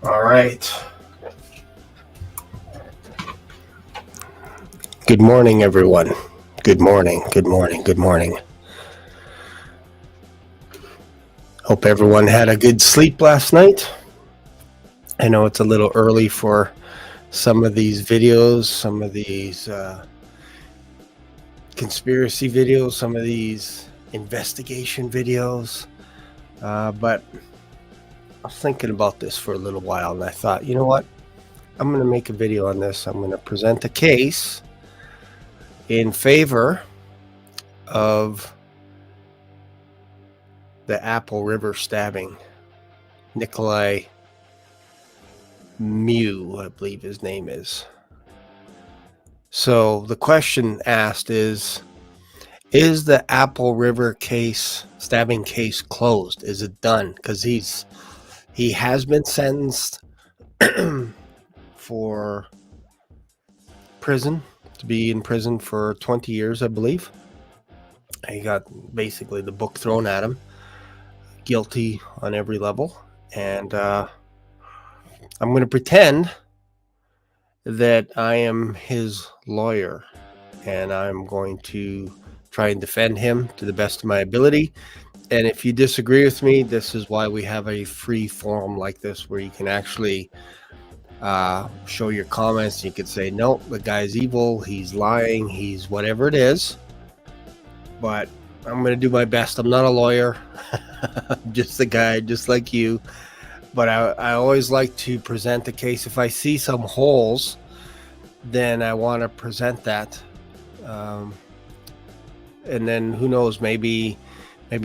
All right. Good morning, everyone. Good morning. Good morning. Good morning. Hope everyone had a good sleep last night. I know it's a little early for some of these videos, some of these conspiracy videos, some of these investigation videos, but I was thinking about this for a little while, and I thought, you know what? I'm going to make a video on this. I'm going to present a case in favor of the Apple River stabbing. Nikolai Mew, I believe his name is. So the question asked is the Apple River stabbing case closed? Is it done? Because he has been sentenced for prison, to be in prison for 20 years, I believe. He got basically the book thrown at him, guilty on every level. And I'm going to pretend that I am his lawyer, and I'm going to try and defend him to the best of my ability. And if you disagree with me, this is why we have a free forum like this, where you can actually show your comments. You could say, no, the guy's evil, he's lying, he's whatever it is. But I'm going to do my best. I'm not a lawyer. I'm just a guy just like you. But I always like to present the case. If I see some holes, then I want to present that. And then who knows, maybe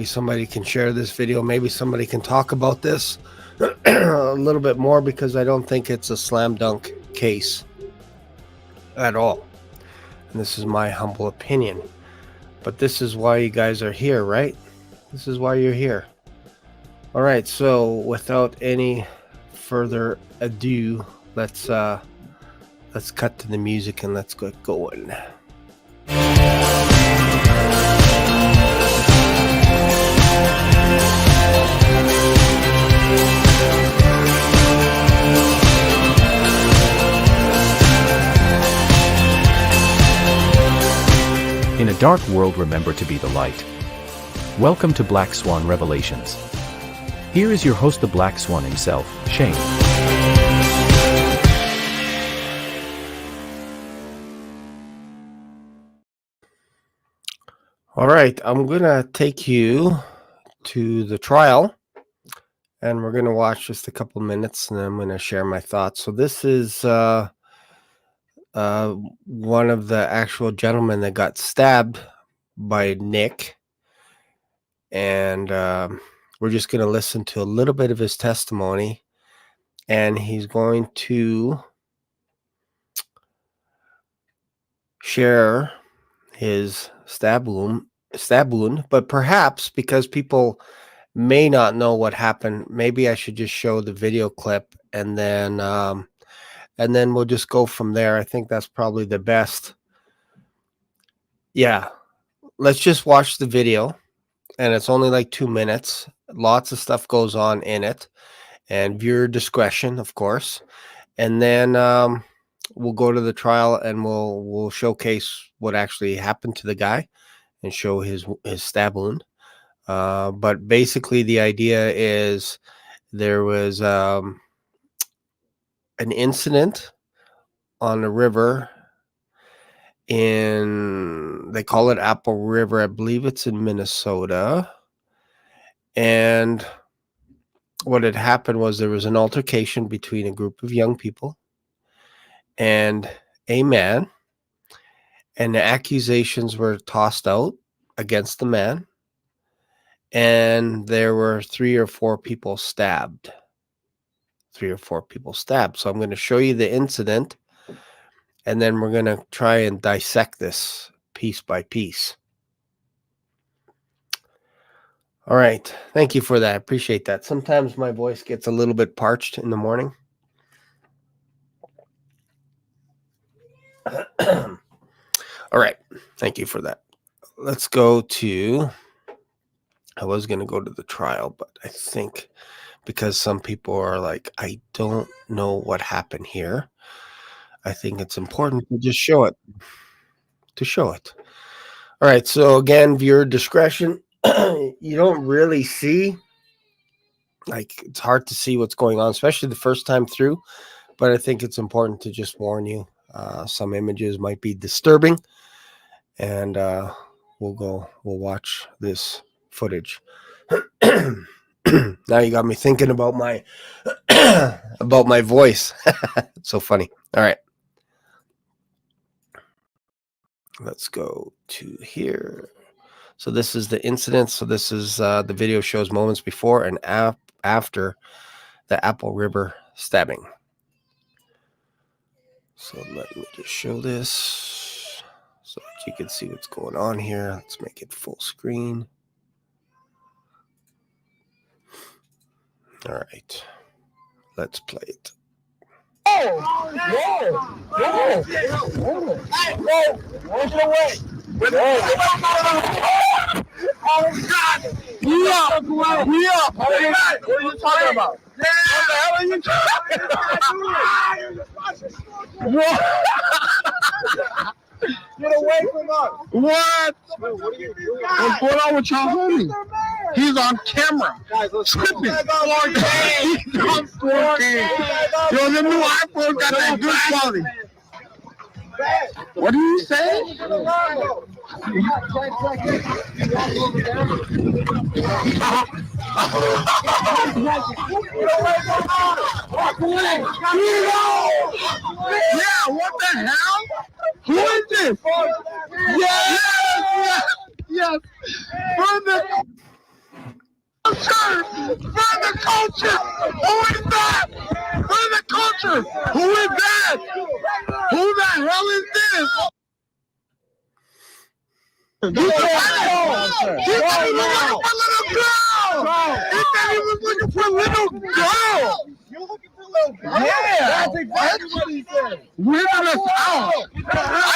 somebody can share this video. Maybe somebody can talk about this a little bit more, because I don't think it's a slam dunk case at all. And this is my humble opinion. But this is why you guys are here, right? This is why you're here. All right, so without any further ado, let's cut to the music and let's get going. In a dark world, remember to be the light. Welcome to Black Swan Revelations. Here is your host, the Black Swan himself, Shane. All right, I'm going to take you to the trial, and we're going to watch just a couple minutes, and then I'm going to share my thoughts. So this is one of the actual gentlemen that got stabbed by Nick, and we're just going to listen to a little bit of his testimony, and he's going to share his stab wound, but perhaps because people may not know what happened, maybe I should just show the video clip, and then and then we'll just go from there. I think that's probably the best. Yeah, let's just watch the video, and it's only like 2 minutes. Lots of stuff goes on in it, and viewer discretion, of course. And then we'll go to the trial, and we'll showcase what actually happened to the guy and show his stab wound. But basically, the idea is there was an incident on a river they call it Apple River. I believe it's in Minnesota. And what had happened was there was an altercation between a group of young people and a man, and the accusations were tossed out against the man, and there were 3 or 4 people stabbed. So I'm going to show you the incident, and then we're going to try and dissect this piece by piece. All right. Thank you for that. I appreciate that. Sometimes my voice gets a little bit parched in the morning. All right. Thank you for that. Let's go to, I was going to go to the trial, but I think because some people are like, I don't know what happened here, I think it's important to just show it. All right. So again, viewer discretion. You don't really see, like, it's hard to see what's going on, especially the first time through. But I think it's important to just warn you. Some images might be disturbing, and we'll watch this footage. Now you got me thinking about my about my voice. It's so funny. All right, let's go to here. So this is the incident. So this is the video shows moments before and after the Apple River stabbing. So let me just show this so that you can see what's going on here. Let's make it full screen. All right, let's play it. Oh God! We up! What are you talking about? What the hell are you talking about? Get away from us! What? What are you doing? What's going on with your homie? He's on camera. Tripping. He's on 4K. Yo, the new iPhone got that good quality. What do you say? Yeah, what the hell? Who is this? Yes. For the culture. Who is that? For the culture. Who is that? Who the hell is this? He said he was looking for a little girl. You're looking for a little girl? Yeah. That's exactly what he said. We're not us out. I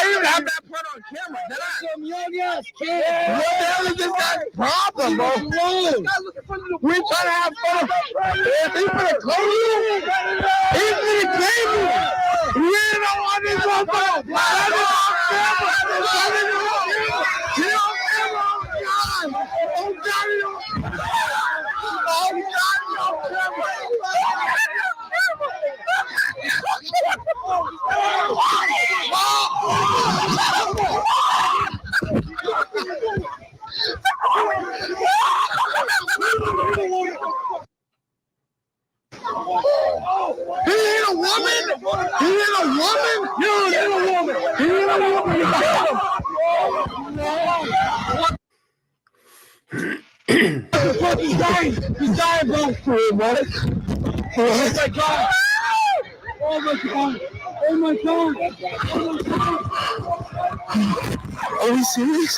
even have that part on camera. That's some young ass kid. What the hell is this guy's problem, bro? We're trying to have fun. He's gonna close you. He's gonna claim you. We don't want this motherfucker. Let it on camera. Let it on camera. Get on camera. Oh God. Oh God. Oh God. On camera. He hit a woman? He hit a woman? You hit a woman. He hit a woman. He's dying. He's dying, bro. Oh my God. Oh my God. Oh my God. Oh my God. Are we serious?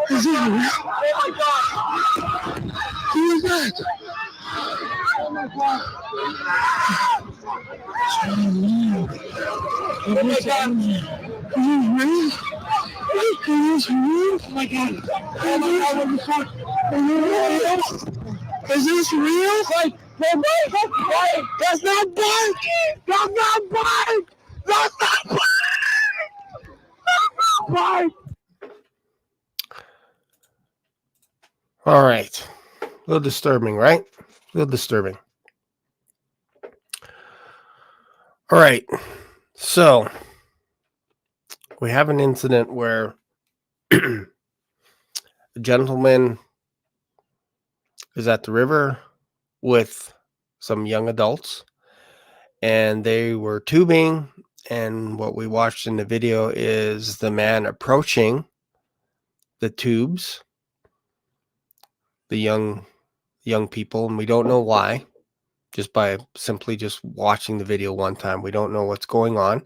Is this real? Oh my God. Who is that? Oh my God. my God. Oh my God. Oh my God, what the fuck? Is this real? Like, that's not bark! That's not bark! That's not bark! That's not bark! All right. A little disturbing, right? A little disturbing. All right. So we have an incident where a gentleman is at the river with some young adults, and they were tubing. And what we watched in the video is the man approaching the tubes, the young people, and we don't know why. Just by simply just watching the video one time, we don't know what's going on.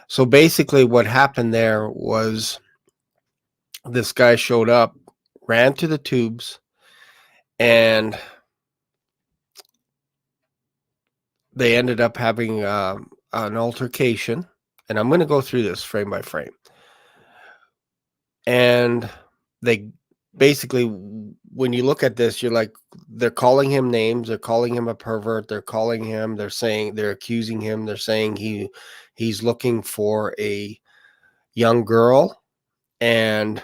So basically what happened there was this guy showed up, ran to the tubes, and they ended up having an altercation. And I'm going to go through this frame by frame. And they basically, when you look at this, you're like, they're calling him names. They're calling him a pervert. They're calling him, they're accusing him. They're saying he's looking for a young girl. And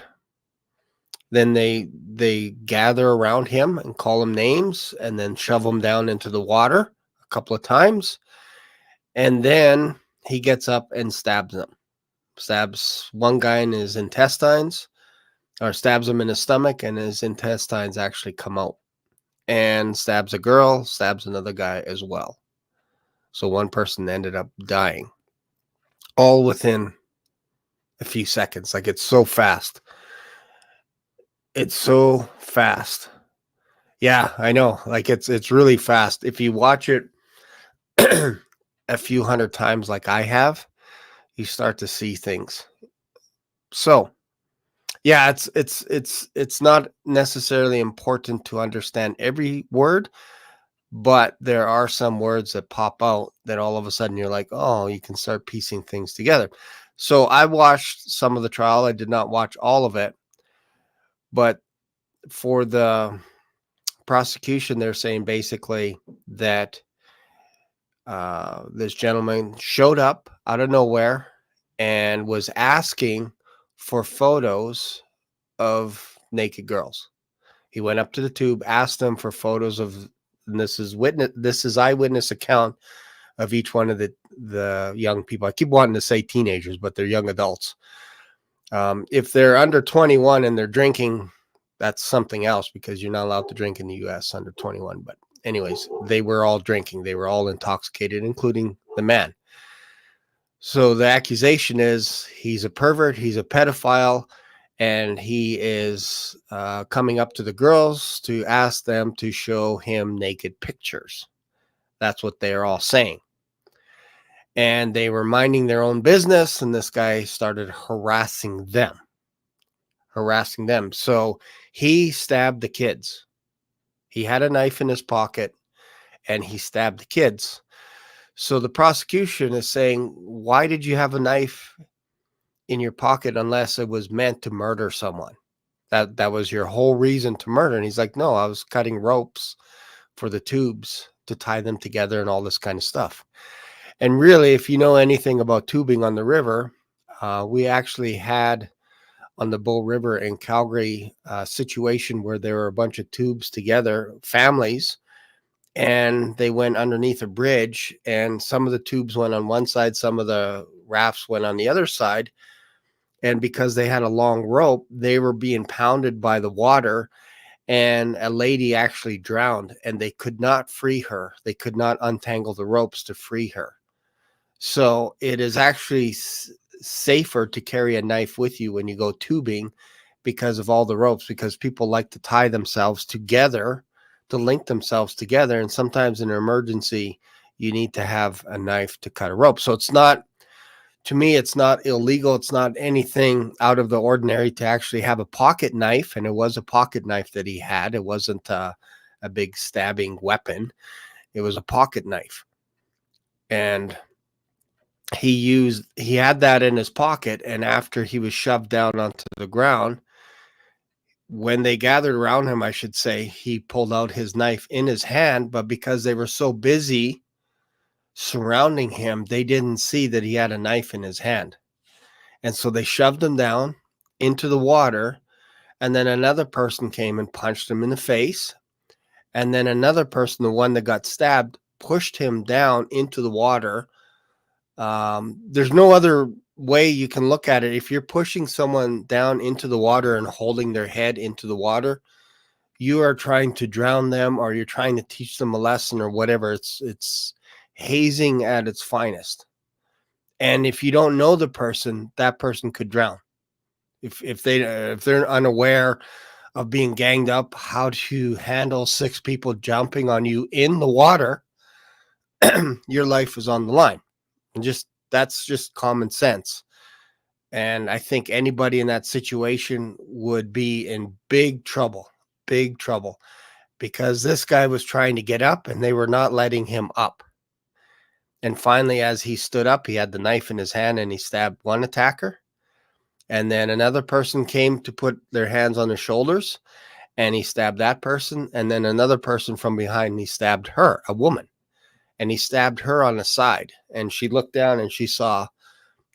then they gather around him and call him names and then shove him down into the water a couple of times. And then he gets up and stabs them. Stabs one guy in his intestines, or stabs him in his stomach, and his intestines actually come out. And stabs a girl, stabs another guy as well. So one person ended up dying. All within a few seconds. Like, it's so fast. It's so fast. Yeah, I know. Like, it's really fast. If you watch it a few hundred times like I have, you start to see things. So yeah, it's not necessarily important to understand every word, but there are some words that pop out that all of a sudden you're like, oh, you can start piecing things together. So I watched some of the trial. I did not watch all of it, but for the prosecution, they're saying basically that this gentleman showed up out of nowhere and was asking for photos of naked girls. He went up to the tube, asked them for photos of, and this is eyewitness account of each one of the young people. I keep wanting to say teenagers, but they're young adults. If they're under 21 and they're drinking, that's something else, because you're not allowed to drink in the US under 21. But anyways, they were all drinking. They were all intoxicated, including the man. So the accusation is he's a pervert, he's a pedophile, and he is coming up to the girls to ask them to show him naked pictures. That's what they're all saying. And they were minding their own business, and this guy started harassing them. So he stabbed the kids. He had a knife in his pocket, and he stabbed the kids. So the prosecution is saying, why did you have a knife in your pocket unless it was meant to murder someone? That was your whole reason to murder. And he's like, no, I was cutting ropes for the tubes to tie them together and all this kind of stuff. And really, if you know anything about tubing on the river, we actually had on the Bow River in Calgary a situation where there were a bunch of tubes together, families, and they went underneath a bridge, and some of the tubes went on one side, some of the rafts went on the other side. And because they had a long rope, they were being pounded by the water, and a lady actually drowned, and they could not free her. They could not untangle the ropes to free her. So it is actually safer to carry a knife with you when you go tubing because of all the ropes, because people like to tie themselves together, to link themselves together. And sometimes in an emergency, you need to have a knife to cut a rope. So it's not, to me, it's not illegal. It's not anything out of the ordinary to actually have a pocket knife. And it was a pocket knife that he had. It wasn't a big stabbing weapon. It was a pocket knife. And he had that in his pocket, and after he was shoved down onto the ground, when they gathered around him, I should say, he pulled out his knife in his hand, but because they were so busy surrounding him, they didn't see that he had a knife in his hand. And so they shoved him down into the water, and then another person came and punched him in the face. And then another person, the one that got stabbed, pushed him down into the water. There's no other way you can look at it. If you're pushing someone down into the water and holding their head into the water, you are trying to drown them, or you're trying to teach them a lesson or whatever. It's hazing at its finest. And if you don't know the person, that person could drown. If they're unaware of being ganged up, how to handle 6 people jumping on you in the water, your life is on the line. And that's just common sense. And I think anybody in that situation would be in big trouble, because this guy was trying to get up and they were not letting him up. And finally, as he stood up, he had the knife in his hand and he stabbed one attacker. And then another person came to put their hands on his shoulders and he stabbed that person. And then another person from behind, he stabbed her, a woman. And he stabbed her on the side. And she looked down and she saw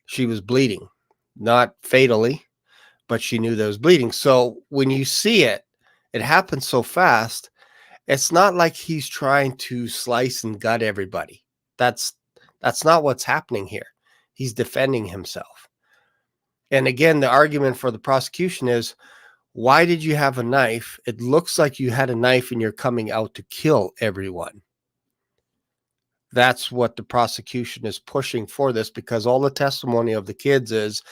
she was bleeding. Not fatally, but she knew there was bleeding. So when you see it, it happens so fast. It's not like he's trying to slice and gut everybody. That's not what's happening here. He's defending himself. And again, the argument for the prosecution is, why did you have a knife? It looks like you had a knife and you're coming out to kill everyone. That's what the prosecution is pushing for this, because all the testimony of the kids is,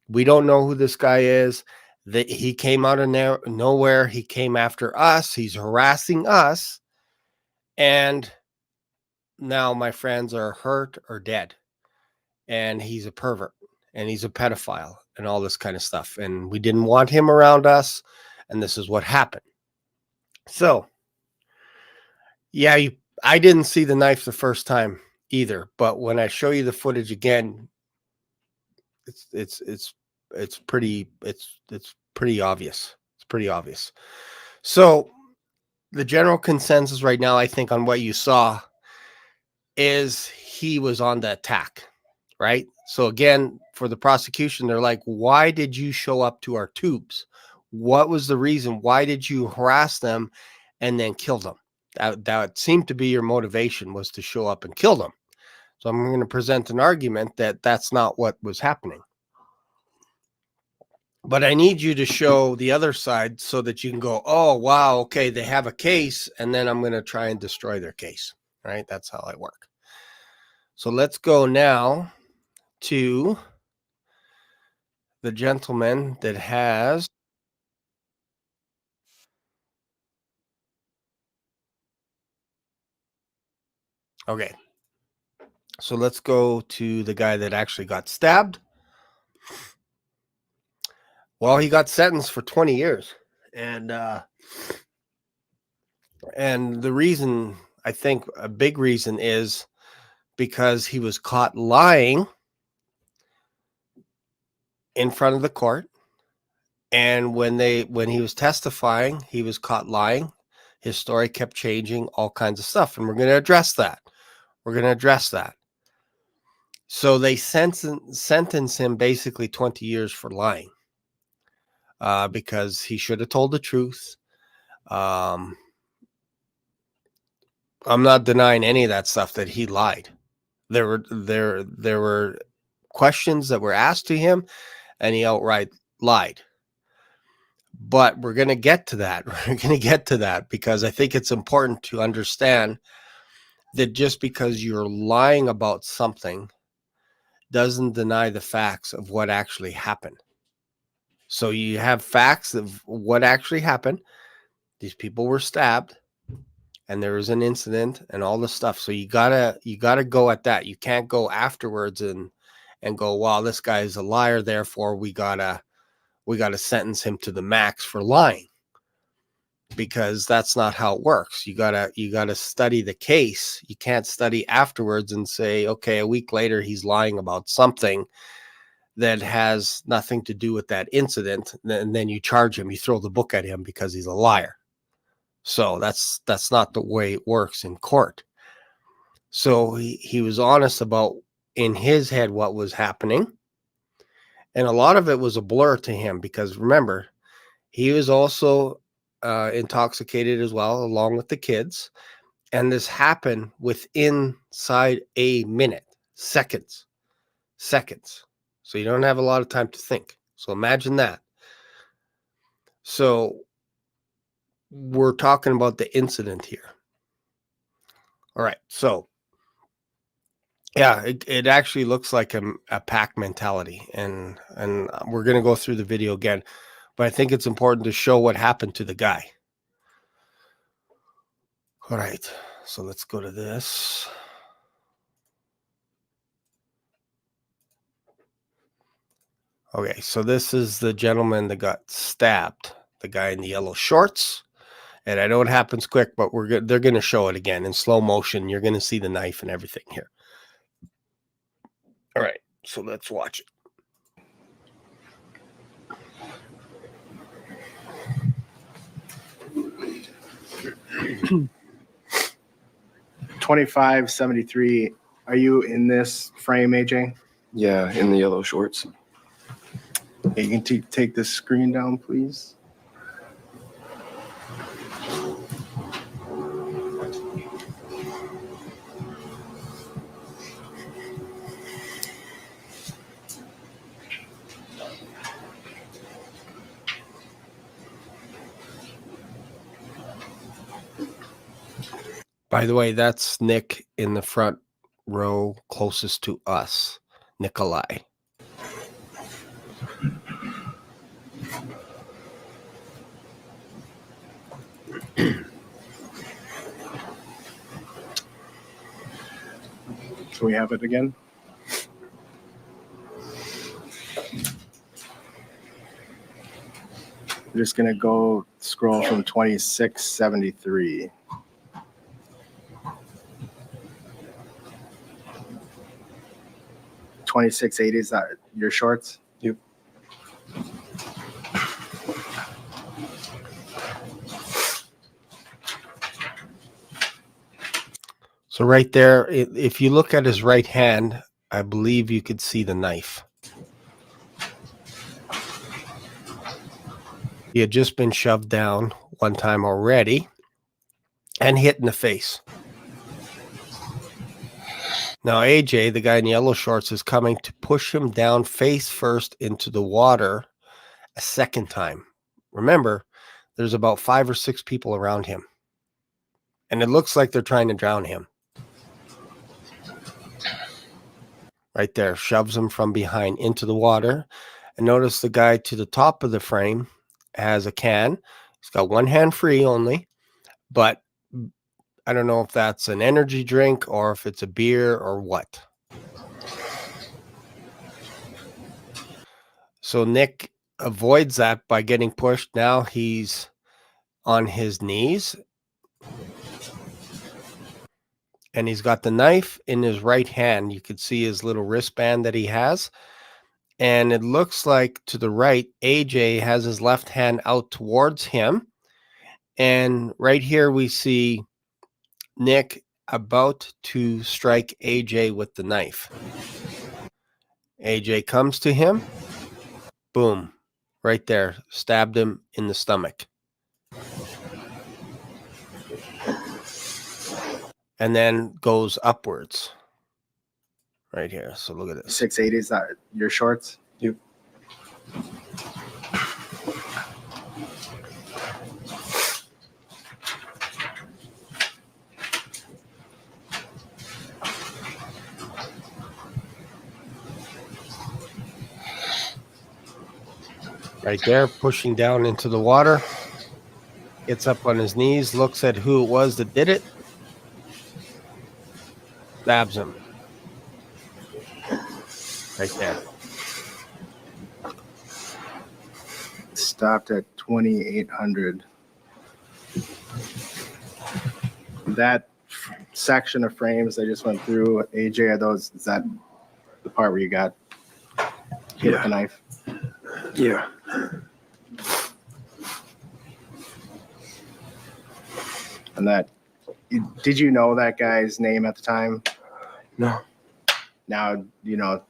we don't know who this guy is. That he came out of nowhere. He came after us. He's harassing us. And now my friends are hurt or dead. And he's a pervert. And he's a pedophile. And all this kind of stuff. And we didn't want him around us. And this is what happened. So, yeah, I didn't see the knife the first time either. But when I show you the footage again, it's pretty obvious. It's pretty obvious. So the general consensus right now, I think, on what you saw is he was on the attack, right? So again, for the prosecution, they're like, why did you show up to our tubes? What was the reason? Why did you harass them and then kill them? That seemed to be your motivation, was to show up and kill them. So I'm going to present an argument that that's not what was happening. But I need you to show the other side so that you can go, oh, wow, okay, they have a case, and then I'm going to try and destroy their case, right? That's how I work. So let's go now to the gentleman that has... Okay. So let's go to the guy that actually got stabbed. Well, he got sentenced for 20 years. And the reason, I think a big reason, is because he was caught lying in front of the court. And when he was testifying, he was caught lying. His story kept changing, all kinds of stuff. And we're going to address that. So they sentence him basically 20 years for lying. Because he should have told the truth. I'm not denying any of that stuff, that he lied. There were questions that were asked to him, and he outright lied. But we're going to get to that. Because I think it's important to understand that just because you're lying about something doesn't deny the facts of what actually happened. So you have facts of what actually happened. These people were stabbed, and there was an incident and all this stuff. So you gotta go at that. You can't go afterwards and go, well, this guy is a liar, therefore we gotta sentence him to the max for lying. because that's not how it works. You gotta study the case. You can't study afterwards and say, okay, a week later he's lying about something that has nothing to do with that incident, and then you charge him, you throw the book at him because he's a liar. So that's not the way it works in court. So he was honest about, in his head, what was happening. And a lot of it was a blur to him because, remember, he was also intoxicated as well, along with the kids. And this happened within inside a minute, seconds. So you don't have a lot of time to think. So imagine that. So we're talking about the incident here. All right. So yeah, it actually looks like a pack mentality. And we're going to go through the video again, but I think it's important to show what happened to the guy. All right. So let's go to this. Okay, so this is the gentleman that got stabbed, the guy in the yellow shorts. And I know it happens quick, but they're going to show it again in slow motion. You're going to see the knife and everything here. All right, so let's watch it. $25.73. Are you in this frame, AJ? Yeah, in the yellow shorts. Okay, you can take the screen down, please. By the way, that's Nick in the front row closest to us, Nikolai. Can we have it again? We're just going to go scroll from 2673. $26.80, is that your shorts? Yep. So right there, if you look at his right hand, I believe you could see the knife. He had just been shoved down one time already and hit in the face. Now, AJ, the guy in yellow shorts, is coming to push him down face first into the water a second time. Remember, there's about 5 or 6 people around him. And it looks like they're trying to drown him. Right there, shoves him from behind into the water. And notice the guy to the top of the frame has a can. He's got one hand free only, but I don't know if that's an energy drink or if it's a beer or what. So Nick avoids that by getting pushed. Now he's on his knees. And he's got the knife in his right hand. You could see his little wristband that he has. And it looks like to the right, AJ has his left hand out towards him. And right here we see Nick about to strike AJ with the knife. AJ comes to him. Boom. Right there. Stabbed him in the stomach. And then goes upwards. Right here. So look at this. 680, is that your shorts? Yep. Right there, pushing down into the water. Gets up on his knees, looks at who it was that did it. Stabs him. Right there. Stopped at 2800. that section of frames I just went through, AJ, is that the part where you got hit with the knife? Yeah. And did you know that guy's name at the time? No. Now, know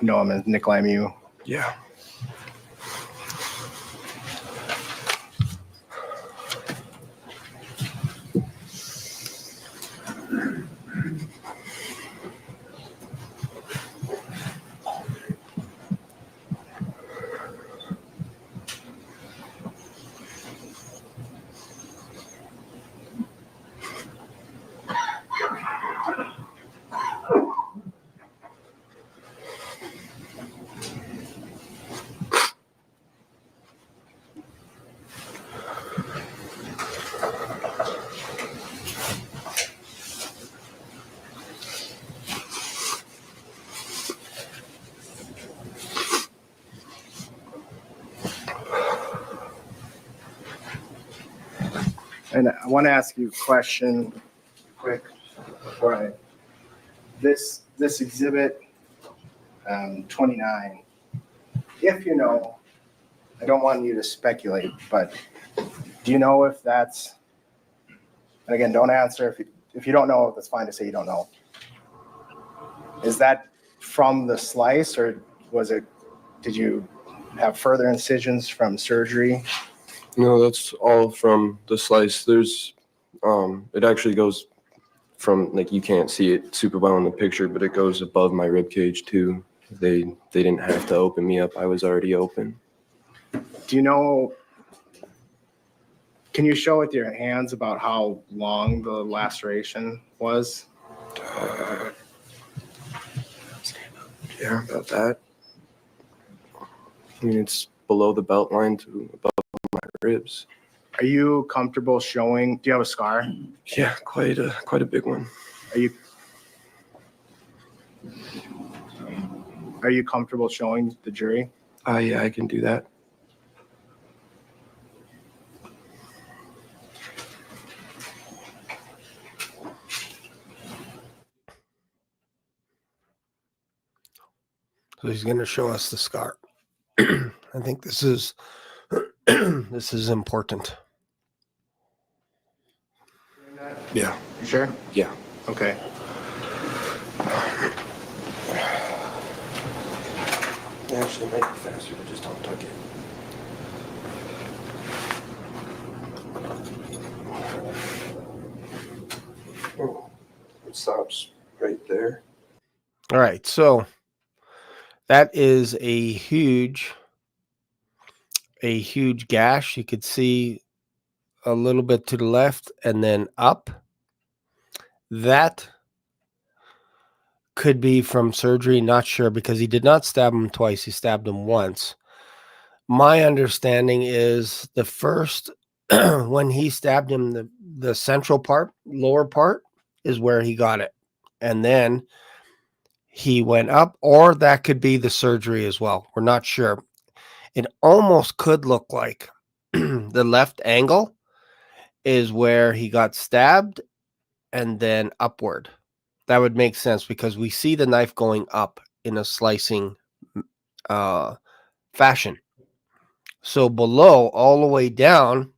him as Nick Lemieux. Yeah. And I want to ask you a question quick before this exhibit 29, if you know, I don't want you to speculate, but do you know if that's, and again, don't answer if you don't know, that's fine to say you don't know. Is that from the slice, or did you have further incisions from surgery? No, that's all from the slice. There's, it actually goes from, like, you can't see it super well in the picture, but it goes above my rib cage too. They didn't have to open me up. I was already open. Do you know, can you show with your hands about how long the laceration was? Yeah, about that. I mean, it's below the belt line to above my ribs. Are you comfortable showing, do you have a scar? Yeah, quite a big one. Are you comfortable showing the jury? Yeah, I can do that. So he's going to show us the scar. I think this is this is important. Yeah. You sure? Yeah. Okay. Actually, it might be faster to just untuck it. Oh, it stops right there. All right, so that is a huge gash. You could see a little bit to the left and then up. That could be from surgery, not sure, because he did not stab him twice. He stabbed him once. My understanding is the first, when he stabbed him, the central part, lower part, is where he got it. And then he went up, or that could be the surgery as well. We're not sure. It almost could look like the left angle is where he got stabbed and then upward. That would make sense because we see the knife going up in a slicing fashion. So below, all the way down,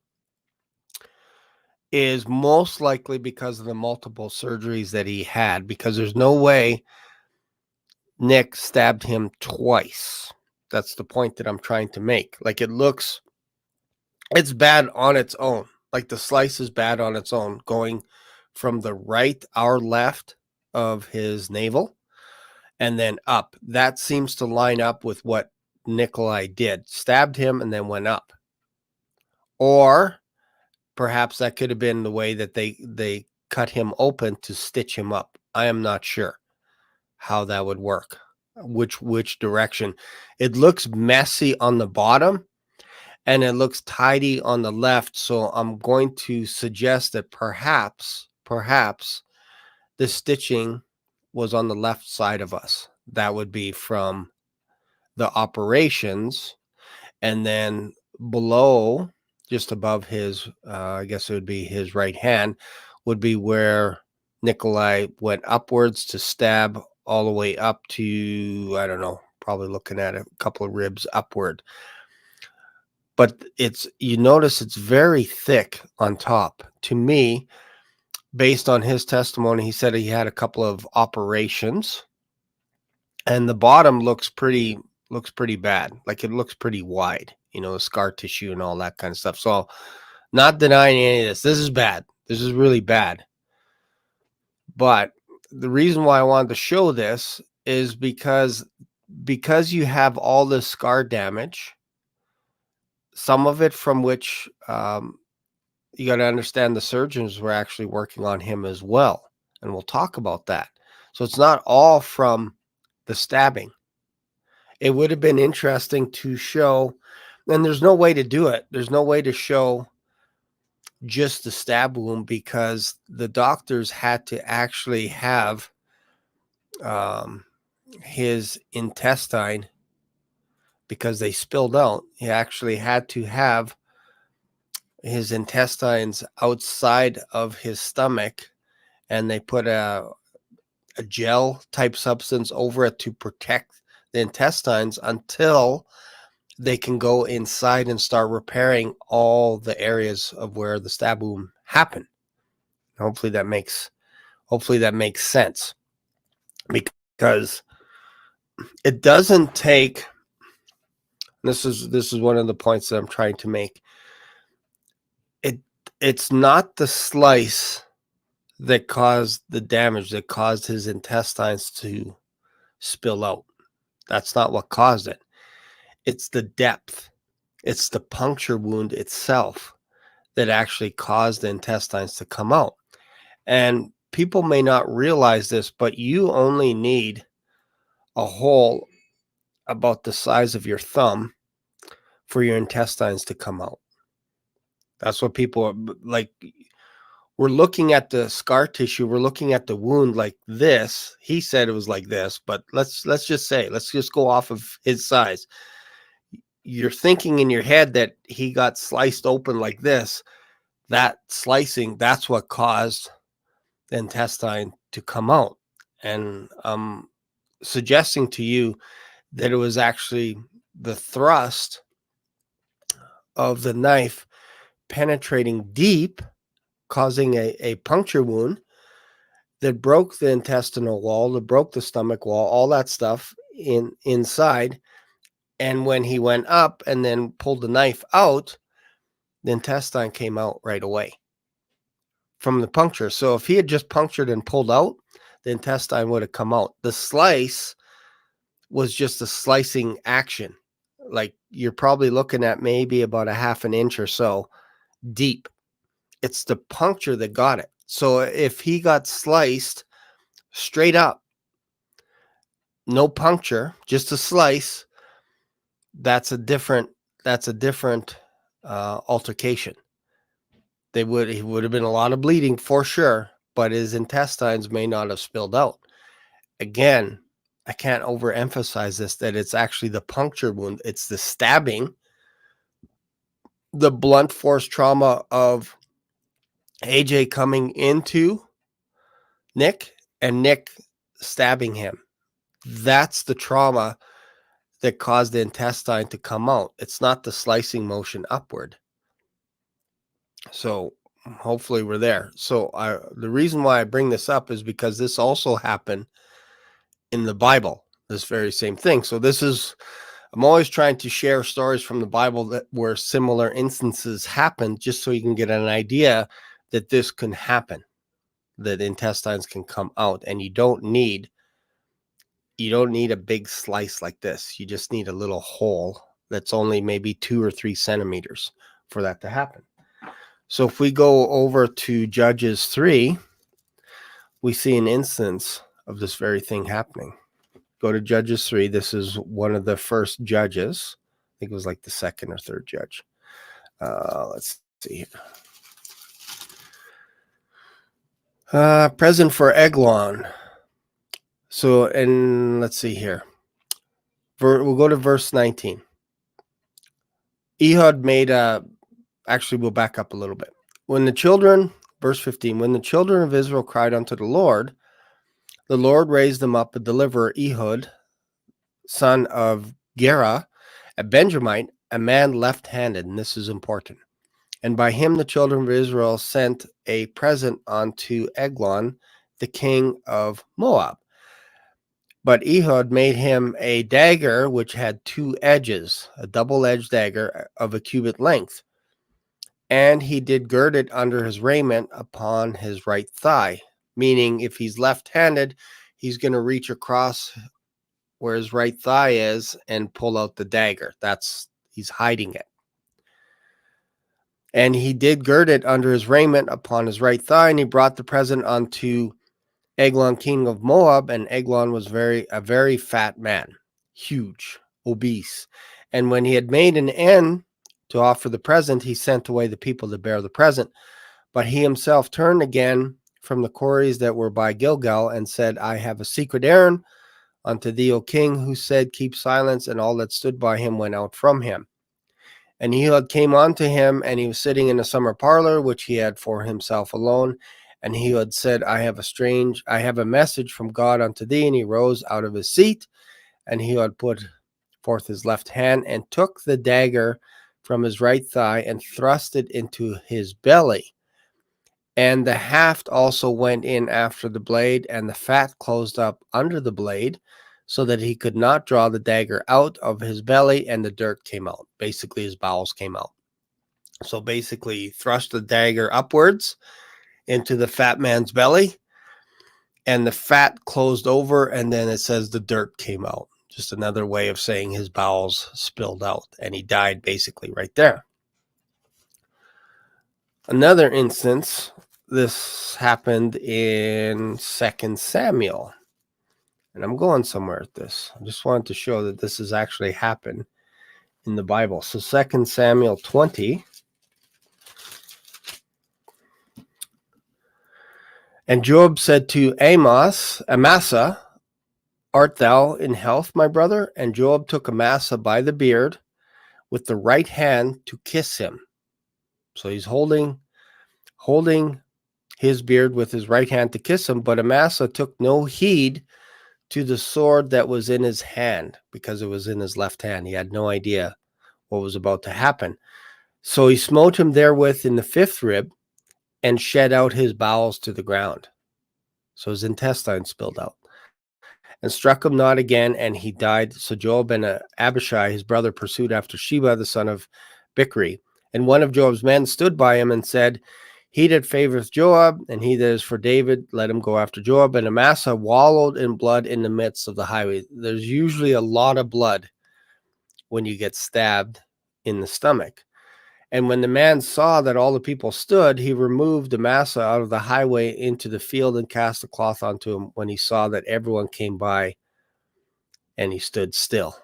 is most likely because of the multiple surgeries that he had, because there's no way Nick stabbed him twice. That's the point that I'm trying to make. Like, it's bad on its own. Like, the slice is bad on its own, going from the right, our left of his navel, and then up. That seems to line up with what Nikolai did. Stabbed him and then went up. Or perhaps that could have been the way that they cut him open to stitch him up. I am not sure how that would work, which direction. It looks messy on the bottom and it looks tidy on the left. So I'm going to suggest that perhaps the stitching was on the left side of us. That would be from the operations, and then below, just above his, I guess it would be his right hand, would be where Nikolai went upwards to stab all the way up to, I don't know, probably looking at a couple of ribs upward. But you notice it's very thick on top. To me, based on his testimony, he said he had a couple of operations, and the bottom looks pretty bad. Like it looks pretty wide, the scar tissue and all that kind of stuff. So not denying any of this. This is bad. This is really bad. But the reason why I wanted to show this is because you have all this scar damage, some of it from which you got to understand the surgeons were actually working on him as well. And we'll talk about that. So it's not all from the stabbing. It would have been interesting to show, and there's no way to do it. There's no way to show just the stab wound because the doctors had to actually have his intestine, because they spilled out. He actually had to have his intestines outside of his stomach, and they put a gel type substance over it to protect the intestines until they can go inside and start repairing all the areas of where the stab wound happened. Hopefully that makes sense, because it doesn't take, this is one of the points that I'm trying to make. It's not the slice that caused the damage, that caused his intestines to spill out. That's not what caused it. It's the depth. It's the puncture wound itself that actually caused the intestines to come out. And people may not realize this, but you only need a hole about the size of your thumb for your intestines to come out. That's what people are like. We're looking at the scar tissue. We're looking at the wound like this. He said it was like this, but let's just go off of his size. You're thinking in your head that he got sliced open like this. That slicing, that's what caused the intestine to come out. And I'm suggesting to you that it was actually the thrust of the knife penetrating deep, causing a puncture wound that broke the intestinal wall, that broke the stomach wall, all that stuff inside. And when he went up and then pulled the knife out, the intestine came out right away from the puncture. So if he had just punctured and pulled out, the intestine would have come out. The slice was just a slicing action. Like you're probably looking at maybe about a half an inch or so deep. It's the puncture that got it. So if he got sliced straight up, no puncture, just a slice, that's a different altercation. He would have been a lot of bleeding for sure, but his intestines may not have spilled out. Again, I can't overemphasize this, that it's actually the puncture wound. It's the stabbing, the blunt force trauma of AJ coming into Nick and Nick stabbing him. That's the trauma that caused the intestine to come out. It's not the slicing motion upward. So hopefully we're there. So the reason why I bring this up is because this also happened in the Bible, this very same thing. So I'm always trying to share stories from the Bible where similar instances happen, just so you can get an idea that this can happen, that intestines can come out, and you don't need a big slice like this. You just need a little hole that's only maybe 2 or 3 centimeters for that to happen. So if we go over to Judges 3, we see an instance of this very thing happening. Go to Judges 3. This is one of the first judges. I think it was like the second or third judge. Let's see here. Present for Eglon. So, and let's see here. We'll go to verse 19. Ehud made actually, we'll back up a little bit. When the children verse 15, when the children of Israel cried unto the Lord raised them up a deliverer, Ehud, son of Gera, a Benjamite, a man left-handed, and this is important. And by him the children of Israel sent a present unto Eglon, the king of Moab. But Ehud made him a dagger which had 2 edges, a double-edged dagger of a cubit length. And he did gird it under his raiment upon his right thigh, meaning if he's left-handed, he's going to reach across where his right thigh is and pull out the dagger. He's hiding it. And he did gird it under his raiment upon his right thigh, and he brought the present unto Eglon, king of Moab, and Eglon was a very fat man, huge, obese. And when he had made an end to offer the present, he sent away the people to bear the present. But he himself turned again from the quarries that were by Gilgal and said, I have a secret errand unto thee, O king, who said, keep silence, and all that stood by him went out from him. And Ehud came unto him, and he was sitting in a summer parlor, which he had for himself alone. And Ehud said, I have a message from God unto thee. And he rose out of his seat, and Ehud put forth his left hand, and took the dagger from his right thigh, and thrust it into his belly. And the haft also went in after the blade, and the fat closed up under the blade, so that he could not draw the dagger out of his belly, and the dirt came out. Basically, his bowels came out. So basically, he thrust the dagger upwards into the fat man's belly, and the fat closed over, and then it says the dirt came out. Just another way of saying his bowels spilled out, and he died basically right there. Another instance, this happened in 2 Samuel. And I'm going somewhere with this. I just wanted to show that this has actually happened in the Bible. So 2 Samuel 20. And Joab said to Amasa, art thou in health, my brother? And Joab took Amasa by the beard with the right hand to kiss him. So he's holding his beard with his right hand to kiss him. But Amasa took no heed to the sword that was in his hand, because it was in his left hand. He had no idea what was about to happen. So he smote him therewith in the 5th rib, and shed out his bowels to the ground. So his intestines spilled out. And struck him not again, and he died. So Joab and Abishai, his brother, pursued after Sheba, the son of Bichri. And one of Joab's men stood by him and said, he that favoreth Joab, and he that is for David, let him go after Joab. And Amasa wallowed in blood in the midst of the highway. There's usually a lot of blood when you get stabbed in the stomach. And when the man saw that all the people stood, he removed Amasa out of the highway into the field and cast a cloth onto him when he saw that everyone came by, and he stood still.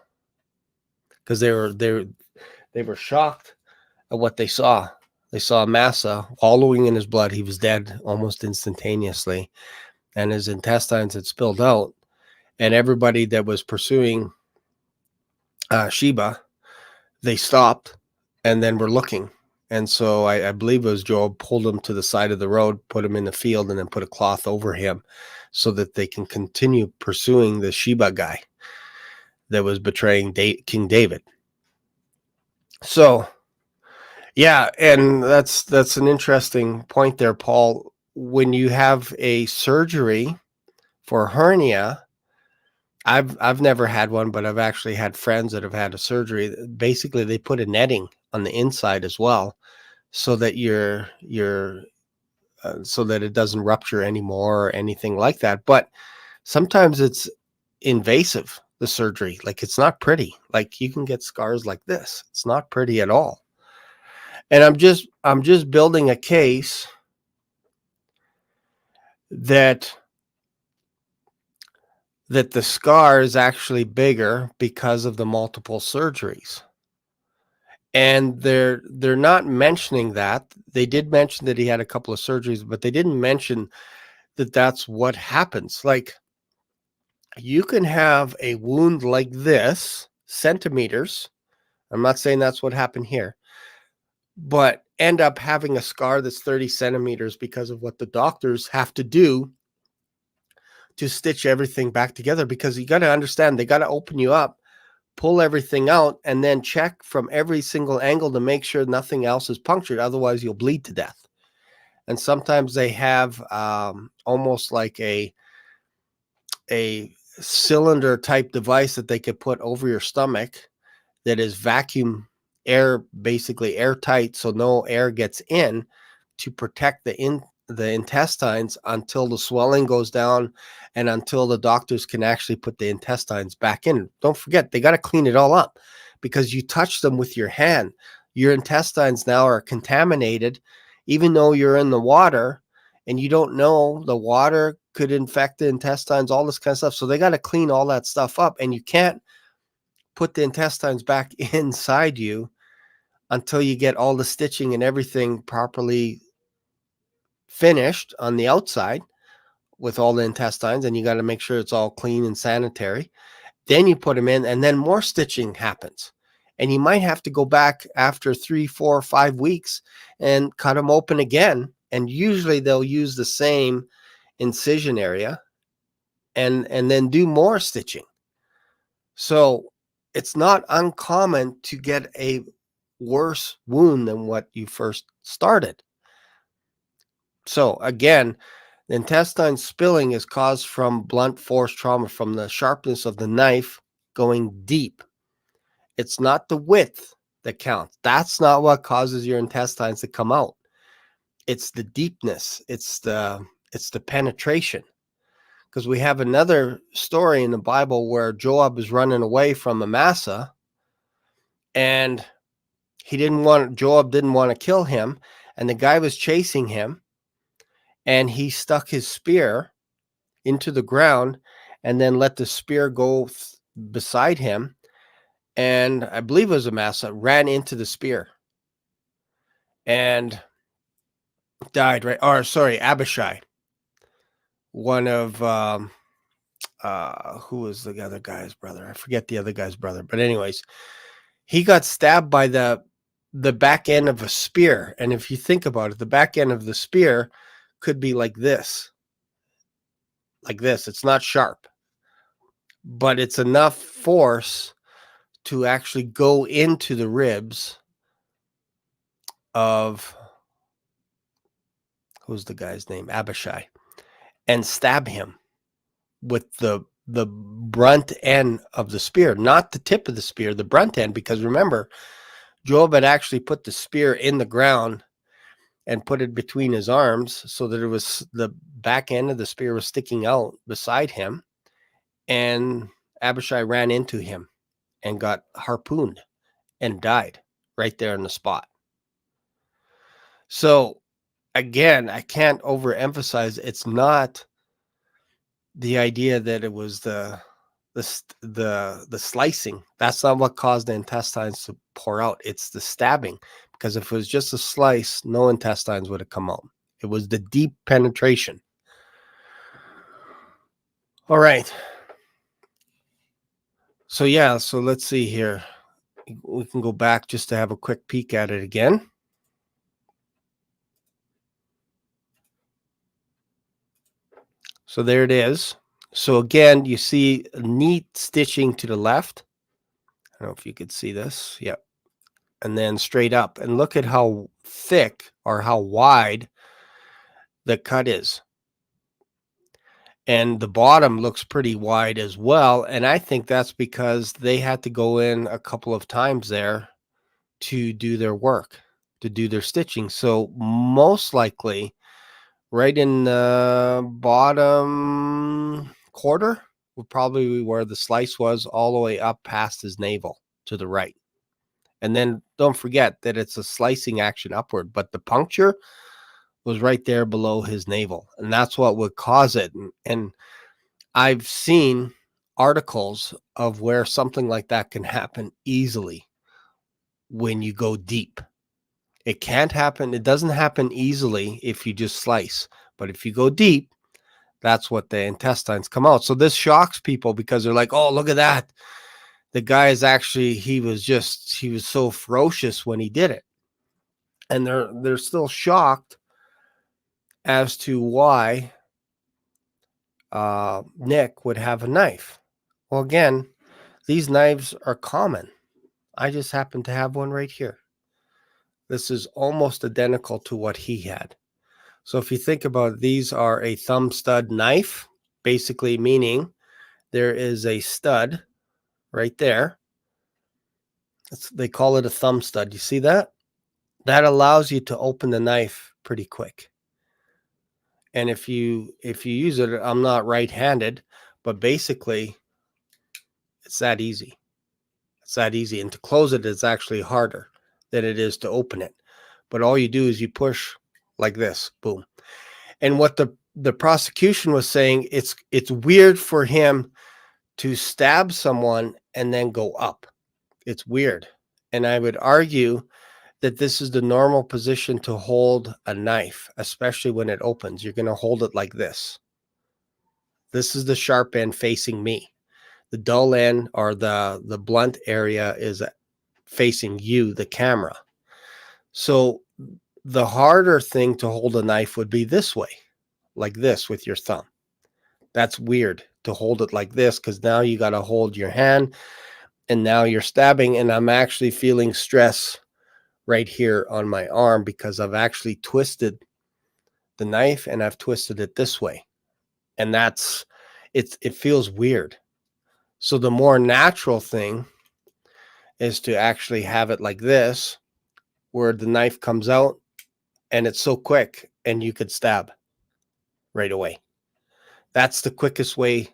Because they were shocked at what they saw. They saw Amasa wallowing in his blood. He was dead almost instantaneously, and his intestines had spilled out. And everybody that was pursuing Sheba, they stopped and then were looking. And so I believe it was Joab pulled him to the side of the road, put him in the field, and then put a cloth over him so that they can continue pursuing the Sheba guy that was betraying King David. So, yeah, and that's an interesting point there, Paul. When you have a surgery for hernia, I've never had one, but I've actually had friends that have had a surgery. Basically, they put a netting on the inside as well, so that so that it doesn't rupture anymore or anything like that. But sometimes it's invasive, the surgery. Like, it's not pretty. Like, you can get scars like this. It's not pretty at all. And I'm just building a case that the scar is actually bigger because of the multiple surgeries. And they're not mentioning that. They did mention that he had a couple of surgeries, but they didn't mention that that's what happens. Like, you can have a wound like this, centimeters. I'm not saying that's what happened here, but end up having a scar that's 30 centimeters because of what the doctors have to do to stitch everything back together. Because you got to understand, they got to open you up, pull everything out, and then check from every single angle to make sure nothing else is punctured. Otherwise, you'll bleed to death. And sometimes they have almost like a cylinder type device that they could put over your stomach that is vacuum air, basically airtight, so no air gets in, to protect the intestines until the swelling goes down and until the doctors can actually put the intestines back in. Don't forget, they got to clean it all up because you touch them with your hand. Your intestines now are contaminated, even though you're in the water, and you don't know the water could infect the intestines, all this kind of stuff. So they got to clean all that stuff up, and you can't put the intestines back inside you until you get all the stitching and everything properly finished on the outside with all the intestines, and you got to make sure it's all clean and sanitary. Then you put them in, and then more stitching happens. And you might have to go back after 3, 4, 5 weeks and cut them open again. And usually they'll use the same incision area and then do more stitching. So it's not uncommon to get a worse wound than what you first started. So again, the intestine spilling is caused from blunt force trauma, from the sharpness of the knife going deep. It's not the width that counts. That's not what causes your intestines to come out. It's the deepness. It's the penetration. Because we have another story in the Bible where Joab is running away from Amasa, and Joab didn't want to kill him, and the guy was chasing him, and he stuck his spear into the ground and then let the spear go beside him. And I believe it was Amasa ran into the spear and died, right? Or sorry, Abishai, one of who was the other guy's brother? I forget the other guy's brother, but anyways, he got stabbed by the back end of a spear. And if you think about it, the back end of the spear could be like this. It's not sharp, but it's enough force to actually go into the ribs of, who's the guy's name? Abishai, and stab him with the brunt end of the spear, not the tip of the spear, the brunt end, because remember, Joab had actually put the spear in the ground and put it between his arms so that it was the back end of the spear was sticking out beside him, and Abishai ran into him and got harpooned and died right there on the spot. So again, I can't overemphasize, it's not the idea that it was the slicing. That's not what caused the intestines to pour out. It's the stabbing, because if it was just a slice, no intestines would have come out. It was the deep penetration. All right. So yeah, so let's see here. We can go back just to have a quick peek at it again. So there it is. So again, you see neat stitching to the left. I don't know if you could see this. Yep. And then straight up. And look at how thick or how wide the cut is. And the bottom looks pretty wide as well. And I think that's because they had to go in a couple of times there to do their work, to do their stitching. So most likely right in the bottom quarter would probably be where the slice was, all the way up past his navel to the right. And then don't forget that it's a slicing action upward, but the puncture was right there below his navel. And that's what would cause it. And I've seen articles of where something like that can happen easily when you go deep. It can't happen. It doesn't happen easily if you just slice. But if you go deep, that's what the intestines come out. So this shocks people because they're like, oh, look at that. The guy is actually, he was so ferocious when he did it. And they're still shocked as to why Nick would have a knife. Well, again, these knives are common. I just happen to have one right here. This is almost identical to what he had. So if you think about it, these are a thumb stud knife, basically meaning there is a stud right there. They call it a thumb stud. You see that? That allows you to open the knife pretty quick. And if you use it, I'm not right-handed, but basically it's that easy. It's that easy. And to close it is actually harder than it is to open it. But all you do is you push like this, boom. And what the prosecution was saying, it's weird for him to stab someone and then go up. It's weird. And I would argue that this is the normal position to hold a knife, especially when it opens. You're going to hold it like this. This is the sharp end facing me. The dull end, or the blunt area, is facing you, the camera. So the harder thing to hold a knife would be this way, like this with your thumb. That's weird to hold it like this, because now you got to hold your hand and now you're stabbing, and I'm actually feeling stress right here on my arm because I've actually twisted the knife and I've twisted it this way. And it feels weird. So the more natural thing is to actually have it like this, where the knife comes out and it's so quick and you could stab right away. That's the quickest way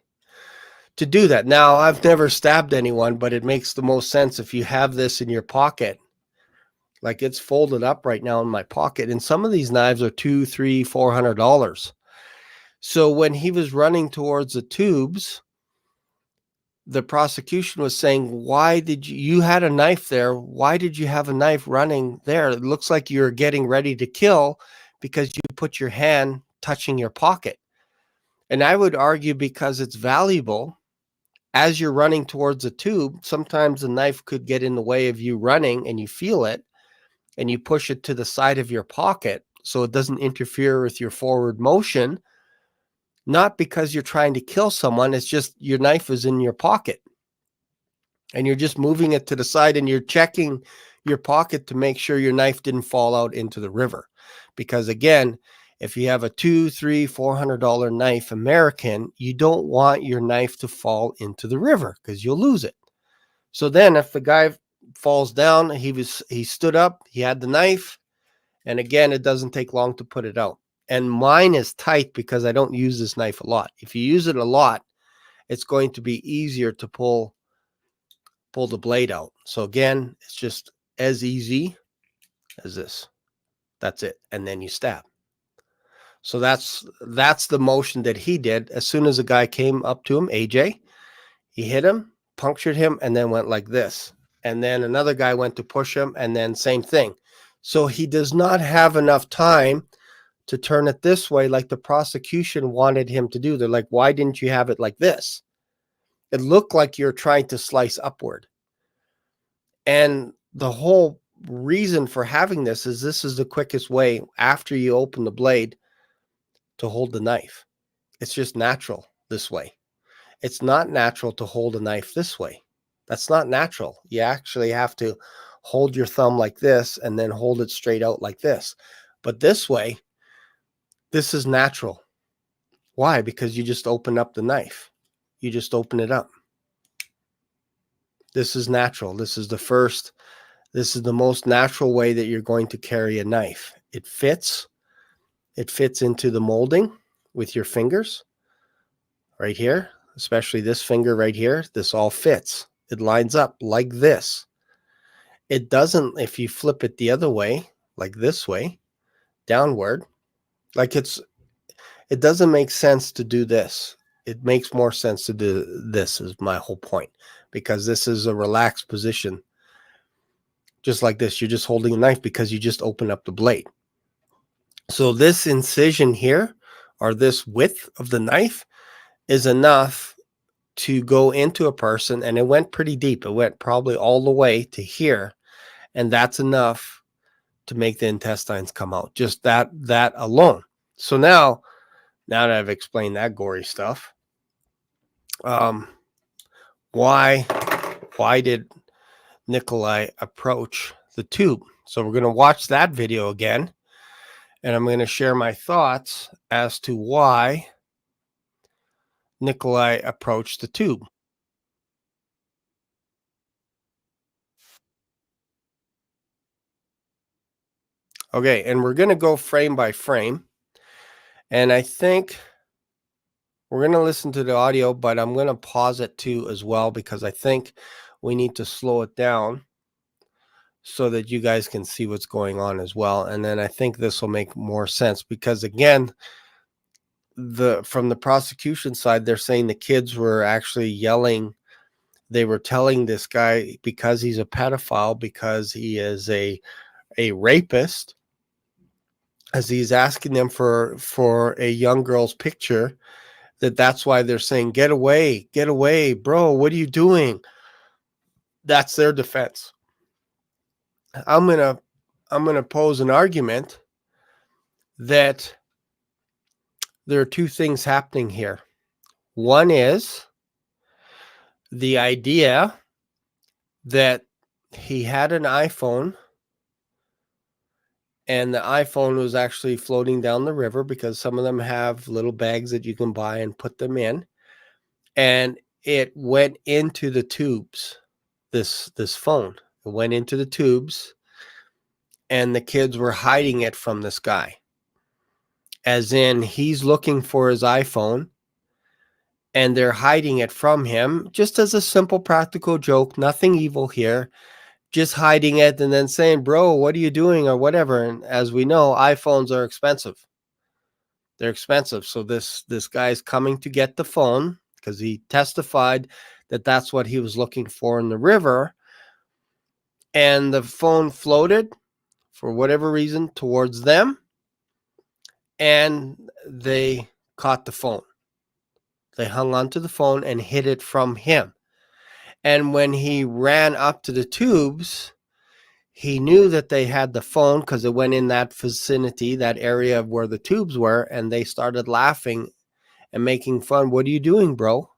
to do that. Now, I've never stabbed anyone, but it makes the most sense if you have this in your pocket. Like, it's folded up right now in my pocket, and some of these knives are $200, $300, $400. So when he was running towards the tubes, the prosecution was saying, why did you had a knife there? Why did you have a knife running there? It looks like you're getting ready to kill because you put your hand touching your pocket. And I would argue because it's valuable. As you're running towards a tube, sometimes the knife could get in the way of you running and you feel it and you push it to the side of your pocket so it doesn't interfere with your forward motion. Not because you're trying to kill someone, it's just your knife is in your pocket and you're just moving it to the side and you're checking your pocket to make sure your knife didn't fall out into the river. Because again, if you have a $200, $300, $400 knife American, you don't want your knife to fall into the river because you'll lose it. So then if the guy falls down, he stood up, he had the knife, and again, it doesn't take long to put it out. And mine is tight because I don't use this knife a lot. If you use it a lot, it's going to be easier to pull the blade out. So again, it's just as easy as this. That's it. And then you stab. So that's the motion that he did. As soon as a guy came up to him, AJ, he hit him, punctured him, and then went like this. And then another guy went to push him, and then same thing. So he does not have enough time to turn it this way like the prosecution wanted him to do. They're like, why didn't you have it like this? It looked like you're trying to slice upward. And the whole reason for having this is the quickest way after you open the blade to hold the knife. It's just natural this way. It's not natural to hold a knife this way. That's not natural. You actually have to hold your thumb like this and then hold it straight out like this. But this way, this is natural. Why? Because you just open up the knife. You just open it up. This is natural. This is the most natural way that you're going to carry a knife. It fits into the molding with your fingers right here, especially this finger right here. This all fits. It lines up like this. It doesn't, if you flip it the other way, like this way, downward, like it doesn't make sense to do this. It makes more sense to do this, is my whole point, because this is a relaxed position. Just like this, you're just holding a knife because you just open up the blade. So this incision here, or this width of the knife, is enough to go into a person, and it went pretty deep. It went probably all the way to here, and that's enough to make the intestines come out. Just that alone. So now that I've explained that gory stuff, why did Nikolai approach the tube? So we're going to watch that video again, and I'm going to share my thoughts as to why Nikolai approached the tube. Okay, and we're going to go frame by frame. And I think we're going to listen to the audio, but I'm going to pause it too as well, because I think we need to slow it down so that you guys can see what's going on as well. And then I think this will make more sense, because again, from the prosecution side, they're saying the kids were actually yelling. They were telling this guy, because he's a pedophile, because he is a rapist, as he's asking them for a young girl's picture, that's why they're saying, get away, bro, what are you doing? That's their defense. I'm gonna pose an argument that there are two things happening here. One is the idea that he had an iPhone, and the iPhone was actually floating down the river, because some of them have little bags that you can buy and put them in. And it went into the tubes, this phone. It went into the tubes, and the kids were hiding it from this guy. As in, he's looking for his iPhone, and they're hiding it from him, just as a simple practical joke, nothing evil here. Just hiding it and then saying, bro, what are you doing, or whatever. And as we know, iPhones are expensive. They're expensive. So this guy's coming to get the phone, because he testified that that's what he was looking for in the river. And the phone floated, for whatever reason, towards them, and they caught the phone. They hung onto the phone and hid it from him. And when he ran up to the tubes, he knew that they had the phone, because it went in that vicinity, that area of where the tubes were, and they started laughing and making fun. What are you doing, bro?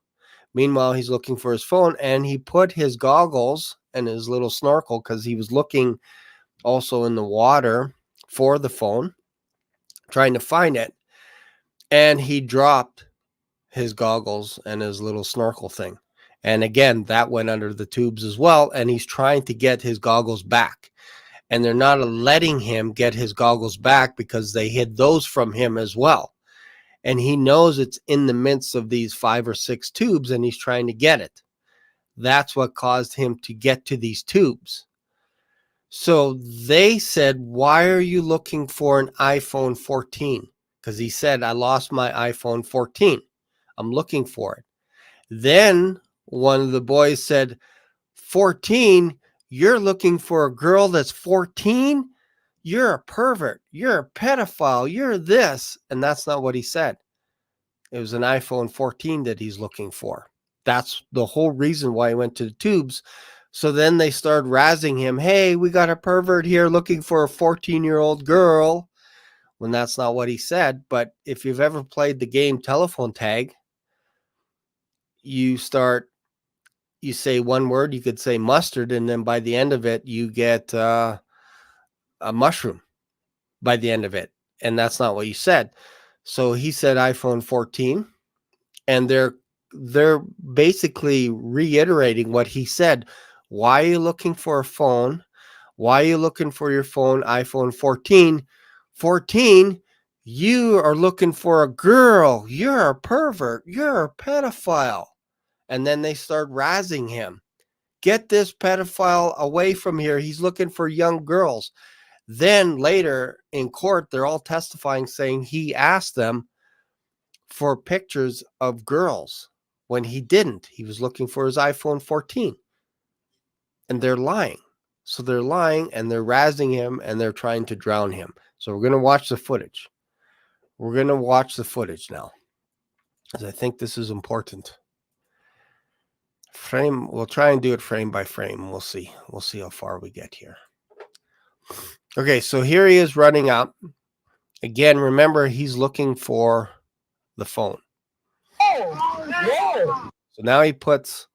Meanwhile, he's looking for his phone, and he put his goggles and his little snorkel, because he was looking also in the water for the phone, trying to find it. And he dropped his goggles and his little snorkel thing. And again, that went under the tubes as well. And he's trying to get his goggles back. And they're not letting him get his goggles back, because they hid those from him as well. And he knows it's in the midst of these 5 or 6 tubes, and he's trying to get it. That's what caused him to get to these tubes. So they said, why are you looking for an iPhone 14? Because he said, I lost my iPhone 14. I'm looking for it. Then one of the boys said, 14? You're looking for a girl that's 14? You're a pervert. You're a pedophile. You're this. And that's not what he said. It was an iPhone 14 that he's looking for. That's the whole reason why he went to the tubes. So then they started razzing him. Hey, we got a pervert here looking for a 14-year-old girl. When that's not what he said. But if you've ever played the game telephone tag, you say one word, you could say mustard, and then by the end of it, you get a mushroom by the end of it. And that's not what you said. So he said iPhone 14, and they're basically reiterating what he said. Why are you looking for a phone? Why are you looking for your phone, iPhone 14? 14, you are looking for a girl. You're a pervert. You're a pedophile. And then they start razzing him. Get this pedophile away from here. He's looking for young girls. Then later in court, they're all testifying, saying he asked them for pictures of girls when he didn't. He was looking for his iPhone 14. And they're lying. So they're lying, and they're razzing him, and they're trying to drown him. So we're going to watch the footage. We're going to watch the footage now, because I think this is important. We'll try and do it frame by frame. We'll see how far we get here. Okay, so here he is running up. Again, remember, he's looking for the phone. So now he puts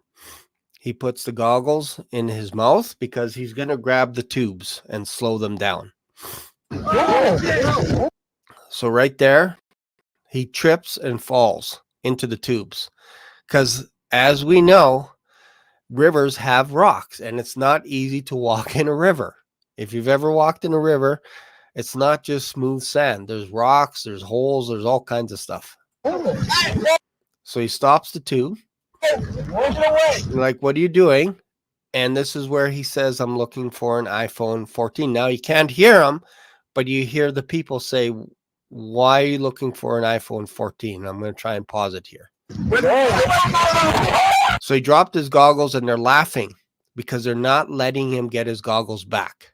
the goggles in his mouth because he's going to grab the tubes and slow them down. So right there, he trips and falls into the tubes because, as we know, rivers have rocks and it's not easy to walk in a river. If you've ever walked in a river, it's not just smooth sand. There's rocks, there's holes, there's all kinds of stuff. So he stops the tube. Like, what are you doing? And this is where he says, I'm looking for an iPhone 14. Now you can't hear him, but you hear the people say, why are you looking for an iPhone 14? I'm going to try and pause it here. So he dropped his goggles and they're laughing because they're not letting him get his goggles back.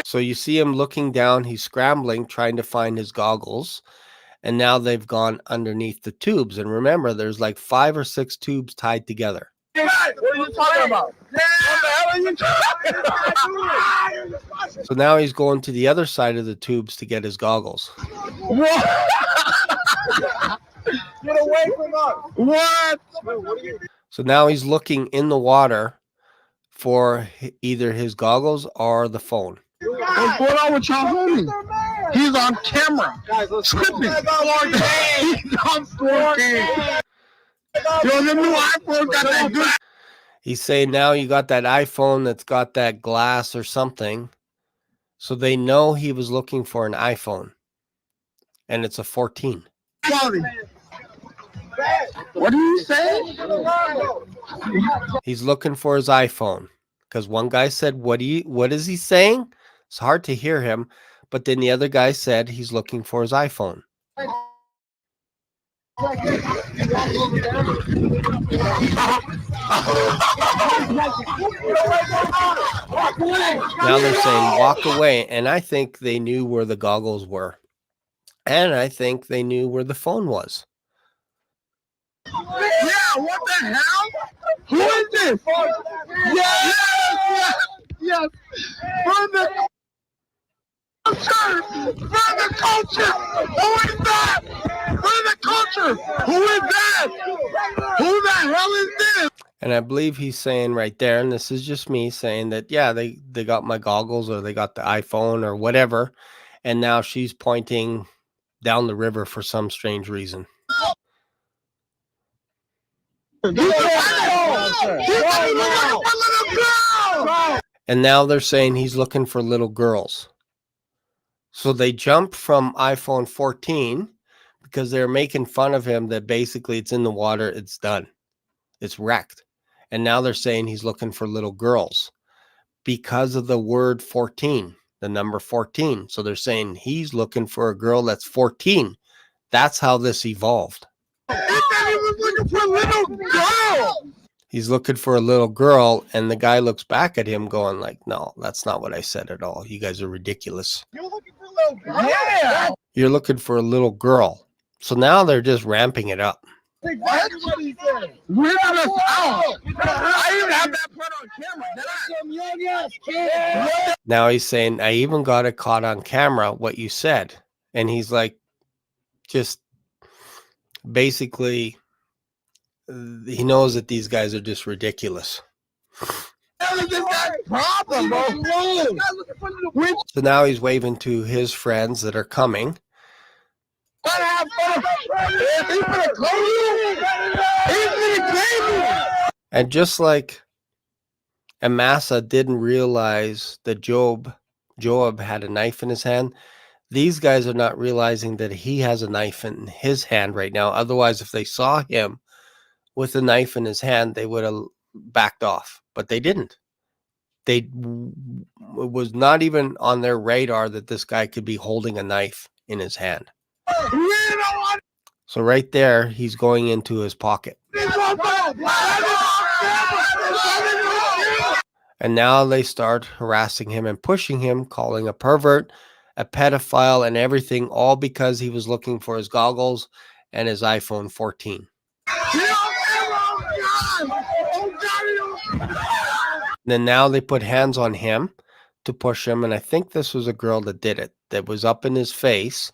So you see him looking down. He's scrambling, trying to find his goggles. And now they've gone underneath the tubes. And remember, there's like 5 or 6 tubes tied together. What are you talking about? What the hell are you talking about? So now he's going to the other side of the tubes to get his goggles. What? Get away from us. What? So now he's looking in the water for either his goggles or the phone. What's going on with y'all homie? He's on camera. Tripping. He's on 14. Yo, the new iPhone got that good. He's saying now you got that iPhone that's got that glass or something. So they know he was looking for an iPhone. And it's a 14. Sorry. What do you say? He's looking for his iPhone. Because one guy said, what is he saying? It's hard to hear him. But then the other guy said he's looking for his iPhone. Now they're saying walk away. And I think they knew where the goggles were. And I think they knew where the phone was. Yeah, what the hell? Who is this? Yes, yes. Burn the culture! Burn the culture! Who is that? Burn the culture! Who is that? Who the hell is this? And I believe he's saying right there, and this is just me saying that, yeah, they got my goggles or they got the iPhone or whatever. And now she's pointing down the river for some strange reason. And now they're saying he's looking for little girls. So they jump from iPhone 14 because they're making fun of him that basically it's in the water, it's done. It's wrecked. And now they're saying he's looking for little girls because of the word 14, the number 14. So they're saying he's looking for a girl that's 14. That's how this evolved. He said he was looking for a little girl. He's looking for a little girl, and the guy looks back at him going like, no, that's not what I said at all. You guys are ridiculous. You're looking for a little girl? Yeah. You're looking for a little girl. So now they're just ramping it up. Exactly what he said. We're not a foul. I even have that part on camera. That's some young ass kid. Now he's saying, I even got it caught on camera, what you said. And he's like, just basically, he knows that these guys are just ridiculous. Problem, bro. So now he's waving to his friends that are coming. And just like Amasa didn't realize that Joab had a knife in his hand, these guys are not realizing that he has a knife in his hand right now. Otherwise, if they saw him with a knife in his hand, they would have backed off. But they didn't. It was not even on their radar that this guy could be holding a knife in his hand. So right there, he's going into his pocket. And now they start harassing him and pushing him, calling a pervert, a pedophile, and everything, all because he was looking for his goggles and his iPhone 14. Then now they put hands on him to push him. And I think this was a girl that did it, that was up in his face.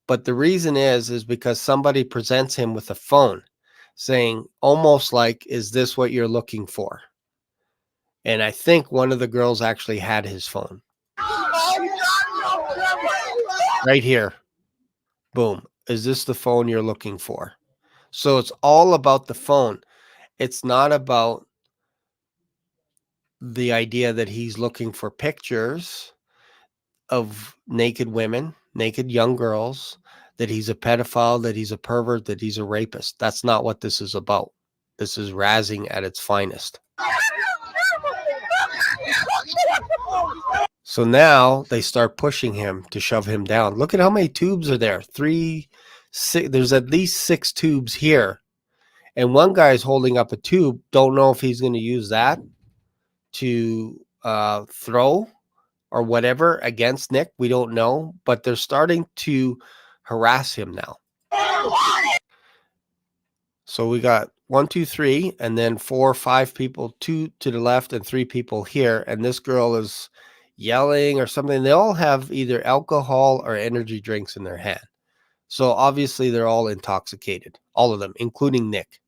But the reason is because somebody presents him with a phone saying almost like, is this what you're looking for? And I think one of the girls actually had his phone. Right here. Boom. Is this the phone you're looking for? So it's all about the phone. It's not about the idea that he's looking for pictures of naked women, naked young girls, that he's a pedophile, that he's a pervert, that he's a rapist. That's not what this is about. This is razzing at its finest. So now they start pushing him to shove him down. Look at how many tubes are there. 3, 6. There's at least 6 tubes here. And one guy is holding up a tube. Don't know if he's going to use that to throw or whatever against Nick. We don't know. But they're starting to harass him now. So we got 1, 2, 3, and then 4, 5 people, 2 to the left and 3 people here. And this girl is yelling or something. They all have either alcohol or energy drinks in their hand. So obviously they're all intoxicated, all of them, including Nick.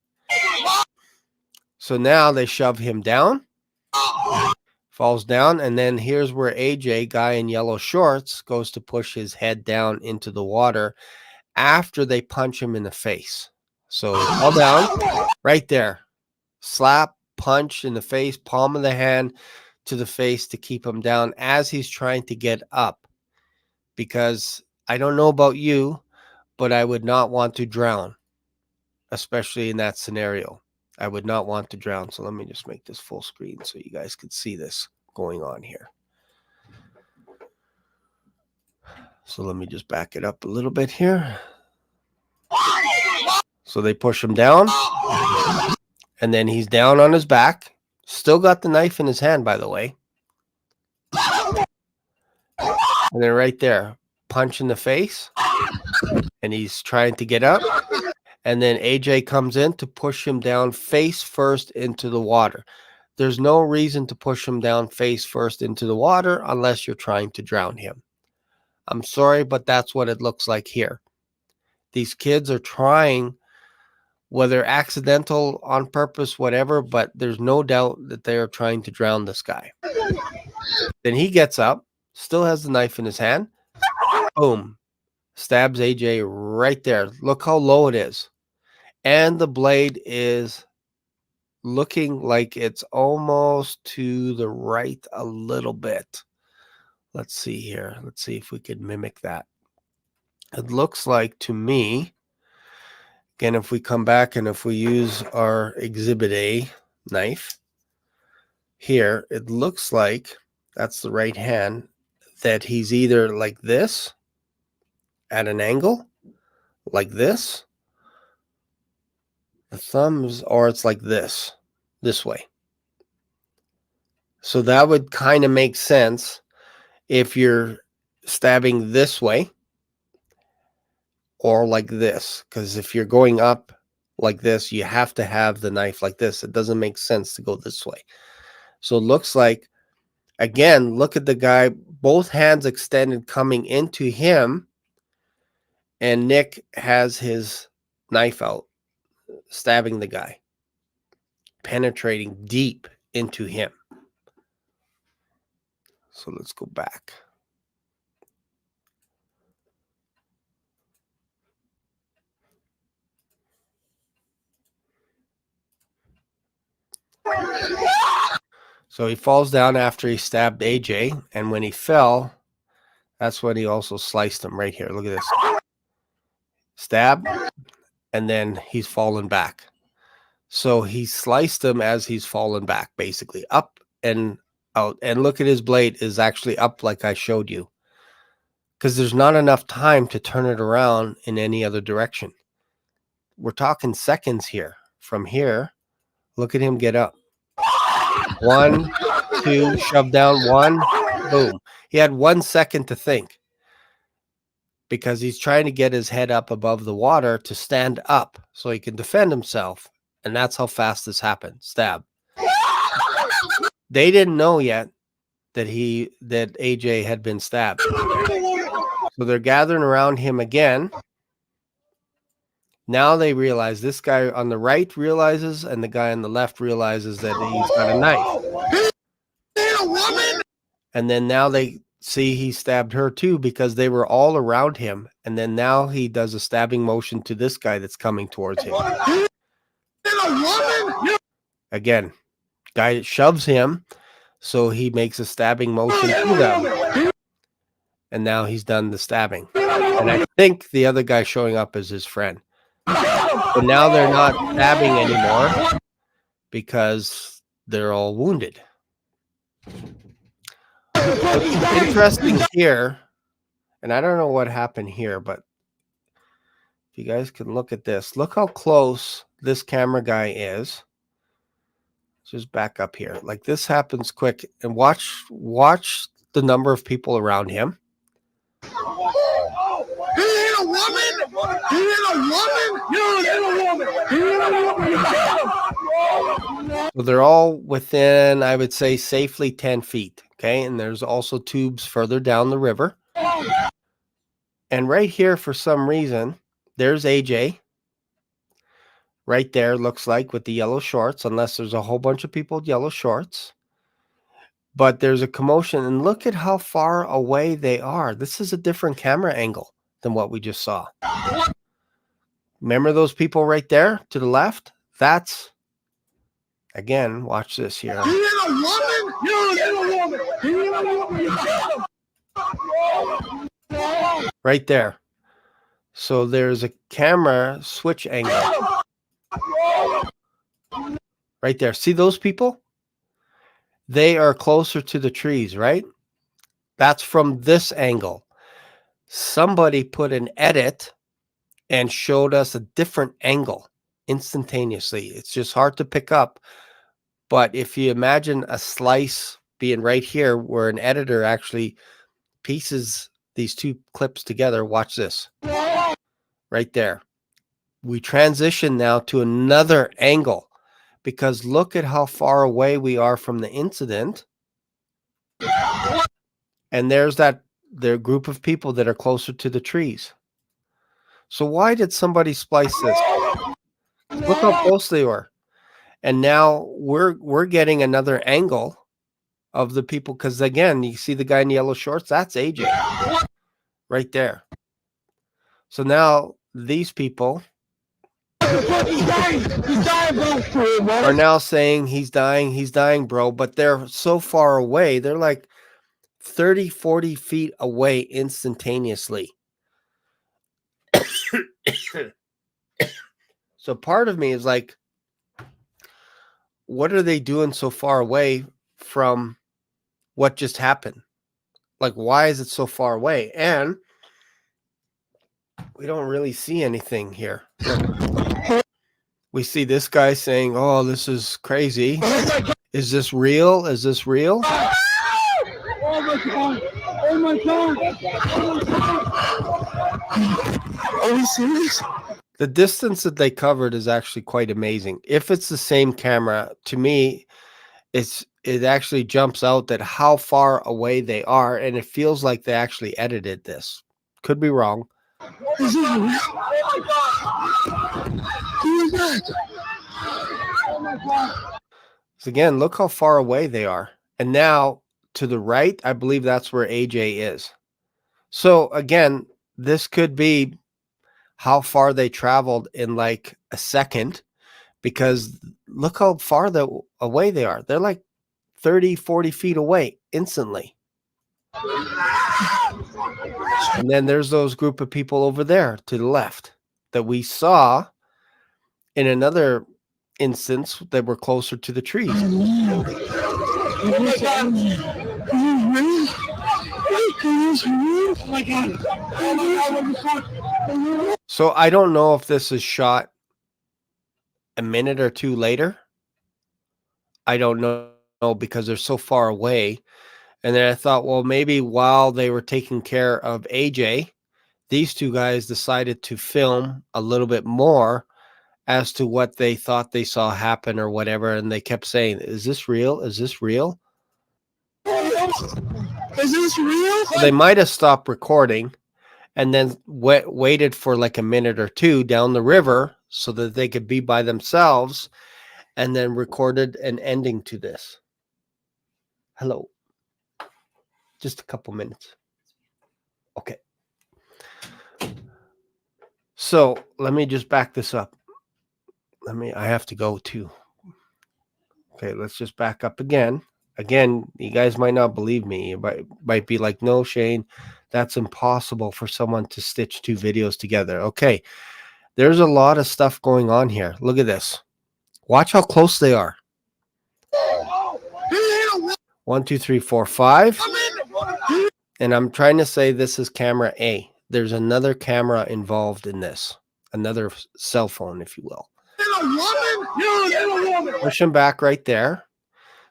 So now they shove him down, falls down. And then here's where AJ, guy in yellow shorts, goes to push his head down into the water after they punch him in the face. So all down right there, slap, punch in the face, palm of the hand to the face to keep him down as he's trying to get up. Because I don't know about you, but I would not want to drown, especially in that scenario. I would not want to drown. So let me just make this full screen so you guys can see this going on here. So let me just back it up a little bit here. So they push him down, and then he's down on his back. Still got the knife in his hand, by the way. And then right there, punch in the face. And he's trying to get up. And then AJ comes in to push him down face first into the water. There's no reason to push him down face first into the water unless you're trying to drown him. I'm sorry, but that's what it looks like here. These kids are trying, whether accidental, on purpose, whatever, but there's no doubt that they are trying to drown this guy. Then he gets up, still has the knife in his hand. Boom. Stabs AJ right there. Look how low it is. And the blade is looking like it's almost to the right a little bit. Let's see here. Let's see if we could mimic that. It looks like to me, again, if we come back and if we use our Exhibit A knife here, it looks like that's the right hand, that he's either like this at an angle, like this, the thumbs, or it's like this way. So that would kind of make sense if you're stabbing this way or like this, because if you're going up like this, you have to have the knife like this. It doesn't make sense to go this way. So it looks like, again, look at the guy, both hands extended coming into him, and Nick has his knife out, stabbing the guy, penetrating deep into him. So let's go back. So he falls down after he stabbed AJ, and when he fell, that's when he also sliced him right here. Look at this. Stab, and then he's fallen back. So he sliced him as he's fallen back, basically up and out. And look at his blade is actually up like I showed you, because there's not enough time to turn it around in any other direction. We're talking seconds here. From here, look at him get up. 1, 2, shove down, 1, boom. He had 1 second to think, because he's trying to get his head up above the water to stand up so he can defend himself. And that's how fast this happened. Stab. They didn't know yet that AJ had been stabbed. So they're gathering around him again. Now they realize, this guy on the right realizes, and the guy on the left realizes that he's got a knife. And then now they see he stabbed her too, because they were all around him. And then now he does a stabbing motion to this guy that's coming towards him. Again, guy shoves him, so he makes a stabbing motion to them. And now he's done the stabbing. And I think the other guy showing up is his friend. But now they're not stabbing anymore because they're all wounded. What's interesting here, and I don't know what happened here, but if you guys can look at this, look how close this camera guy is. Just back up here. Like, this happens quick, and watch the number of people around him. He ain't a woman. He ain't a woman. You ain't a woman. He ain't a woman. So they're all within, I would say, safely 10 feet. Okay. And there's also tubes further down the river. And right here, for some reason, there's AJ. Right there, looks like, with the yellow shorts, unless there's a whole bunch of people with yellow shorts. But there's a commotion, and look at how far away they are. This is a different camera angle than what we just saw. Remember those people right there to the left? That's, again, watch this here. He ain't a woman. You ain't a woman. He ain't a woman. Right there. So there's a camera switch angle. Right there. See those people? They are closer to the trees, right? That's from this angle. Somebody put an edit and showed us a different angle instantaneously. It's just hard to pick up. But if you imagine a slice being right here, where an editor actually pieces these two clips together, watch this. Right there. We transition now to another angle, because look at how far away we are from the incident. And there's their group of people that are closer to the trees. So why did somebody splice this? Look how close they were. And now we're getting another angle of the people, because again, you see the guy in yellow shorts? That's AJ. Right there. So now these people are now saying he's dying, bro. But they're so far away. They're like 30, 40 feet away instantaneously. So part of me is like, what are they doing so far away from what just happened? Like, why is it so far away? And we don't really see anything here. We see this guy saying, "Oh, this is crazy. Is this real? Is this real?" Oh my God. Oh my God. Oh my God. Are we serious? The distance that they covered is actually quite amazing. If it's the same camera, to me, it actually jumps out that how far away they are, and it feels like they actually edited this. Could be wrong. Is this real? Oh my God. Who is that? Oh my God. So again, look how far away they are. And now to the right, I believe that's where AJ is. So again, this could be how far they traveled in like a second, because look how far away they are. They're like 30, 40 feet away instantly. And then there's those group of people over there to the left that we saw in another instance that were closer to the trees. Oh my God. Oh my God. Oh my God. So I don't know if this is shot a minute or two later. I don't know, because they're so far away. And then I thought, well, maybe while they were taking care of AJ, these two guys decided to film a little bit more as to what they thought they saw happen or whatever. And they kept saying, "Is this real? Is this real?" Is this real? So they might have stopped recording and then waited for like a minute or two down the river so that they could be by themselves and then recorded an ending to this. Hello. Just a couple minutes. Okay. So let me just back this up. I have to go too. Okay, let's just back up again. Again, you guys might not believe me. You might be like, no, Shane, that's impossible for someone to stitch two videos together. Okay, there's a lot of stuff going on here. Look at this. Watch how close they are. 1, 2, 3, 4, 5. And I'm trying to say this is camera A. There's another camera involved in this. Another cell phone, if you will. Push him back right there.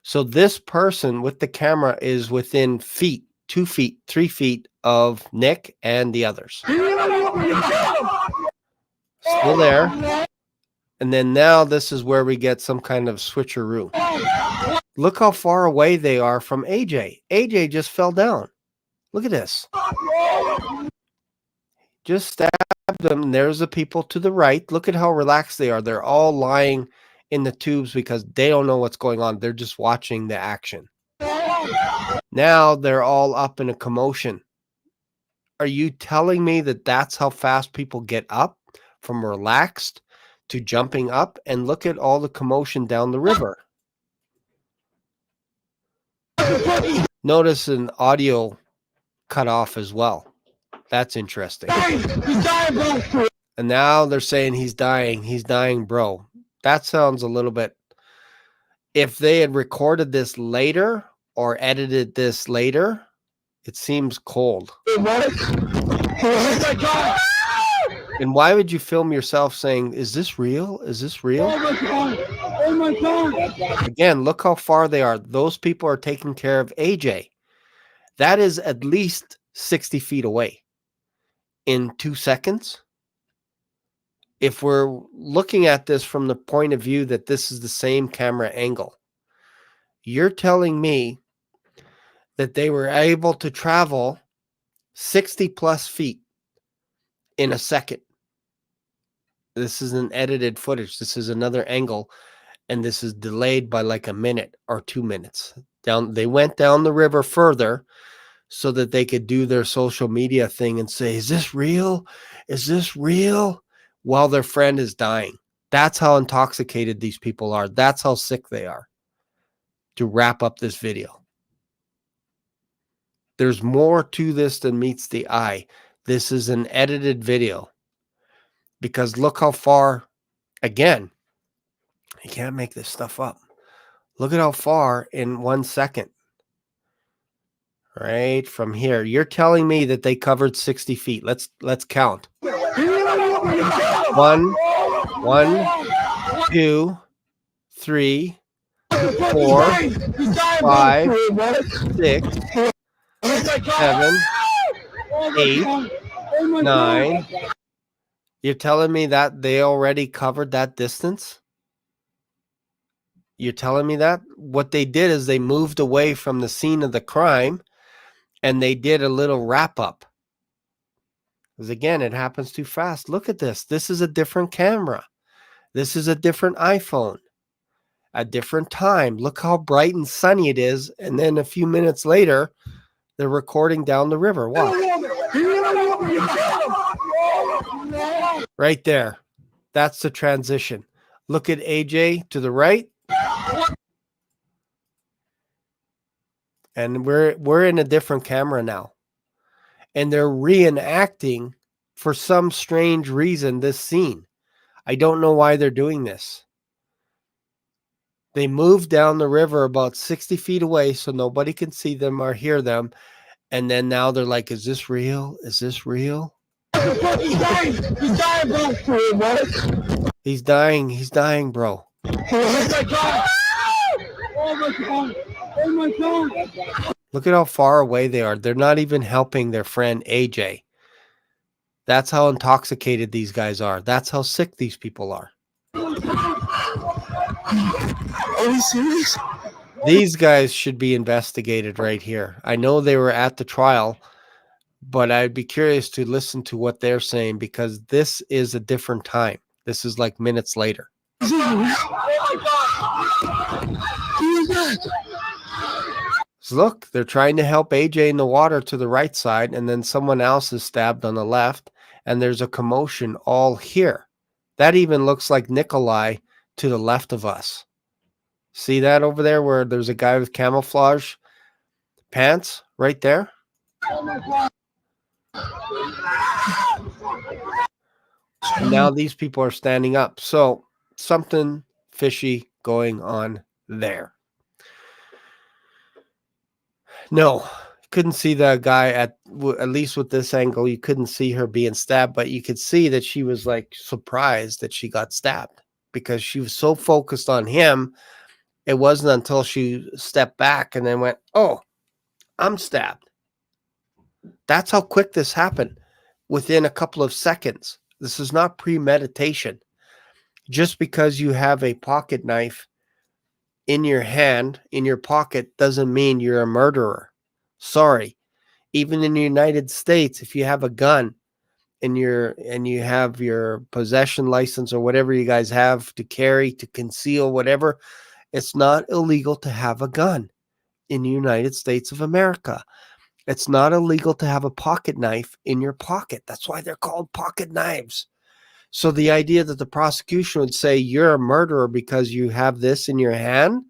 So this person with the camera is within feet, 2 feet, 3 feet of Nick and the others. Still there. And then now this is where we get some kind of switcheroo. Look how far away they are from AJ. AJ just fell down. Look at this. Just stabbed them. There's the people to the right. Look at how relaxed they are. They're all lying in the tubes because they don't know what's going on. They're just watching the action. Now they're all up in a commotion. Are you telling me that that's how fast people get up from relaxed to jumping up? And look at all the commotion down the river. Notice an audio cut off as well. That's interesting. And now they're saying he's dying. He's dying, bro. That sounds a little bit. If they had recorded this later or edited this later, it seems cold. And why would you film yourself saying, is this real? Is this real? Oh my God. Again, look how far they are. Those people are taking care of AJ. That is at least 60 feet away in 2 seconds. If we're looking at this from the point of view that this is the same camera angle, you're telling me that they were able to travel 60 plus feet in a second. This is an edited footage. This is another angle, and this is delayed by like a minute or 2 minutes. They went down the river further so that they could do their social media thing and say, is this real? Is this real? While their friend is dying. That's how intoxicated these people are. That's how sick they are. To wrap up this video. There's more to this than meets the eye. This is an edited video. Because look how far, again, you can't make this stuff up. Look at how far in 1 second. Right from here. You're telling me that they covered 60 feet. Let's count. 1, 2, 3, 4, 5, 6, 7, 8, 9. You're telling me that they already covered that distance? You're telling me that? What they did is they moved away from the scene of the crime and they did a little wrap up. Because again, it happens too fast. Look at this. This is a different camera. This is a different iPhone. A different time. Look how bright and sunny it is. And then a few minutes later, they're recording down the river. Watch. Right there. That's the transition. Look at AJ to the right. And we're in a different camera now. And they're reenacting, for some strange reason, this scene. I don't know why they're doing this. They moved down the river about 60 feet away so nobody can see them or hear them. And then now they're like, is this real? Is this real? He's dying. He's dying, bro. He's dying. He's dying, bro. Oh my God. Oh my God. Oh my God. Look at how far away they are. They're not even helping their friend AJ. That's how intoxicated these guys are. That's how sick these people are. Are we serious? These guys should be investigated right here. I know they were at the trial, but I'd be curious to listen to what they're saying because this is a different time. This is like minutes later. So look, they're trying to help AJ in the water to the right side, and then someone else is stabbed on the left, and there's a commotion all here. That even looks like Nikolai to the left of us. See that over there where there's a guy with camouflage pants right there? And now these people are standing up. So something fishy going on there. No, couldn't see the guy at least with this angle. You couldn't see her being stabbed, but you could see that she was like surprised that she got stabbed because she was so focused on him. It wasn't until she stepped back and then went, "Oh, I'm stabbed." That's how quick this happened within a couple of seconds. This is not premeditation. Just because you have a pocket knife in your hand, in your pocket, doesn't mean you're a murderer. Sorry. Even in the United States, if you have a gun and you have your possession license or whatever you guys have to carry, to conceal, whatever, it's not illegal to have a gun in the United States of America. It's not illegal to have a pocket knife in your pocket. That's why they're called pocket knives. So the idea that the prosecution would say you're a murderer because you have this in your hand,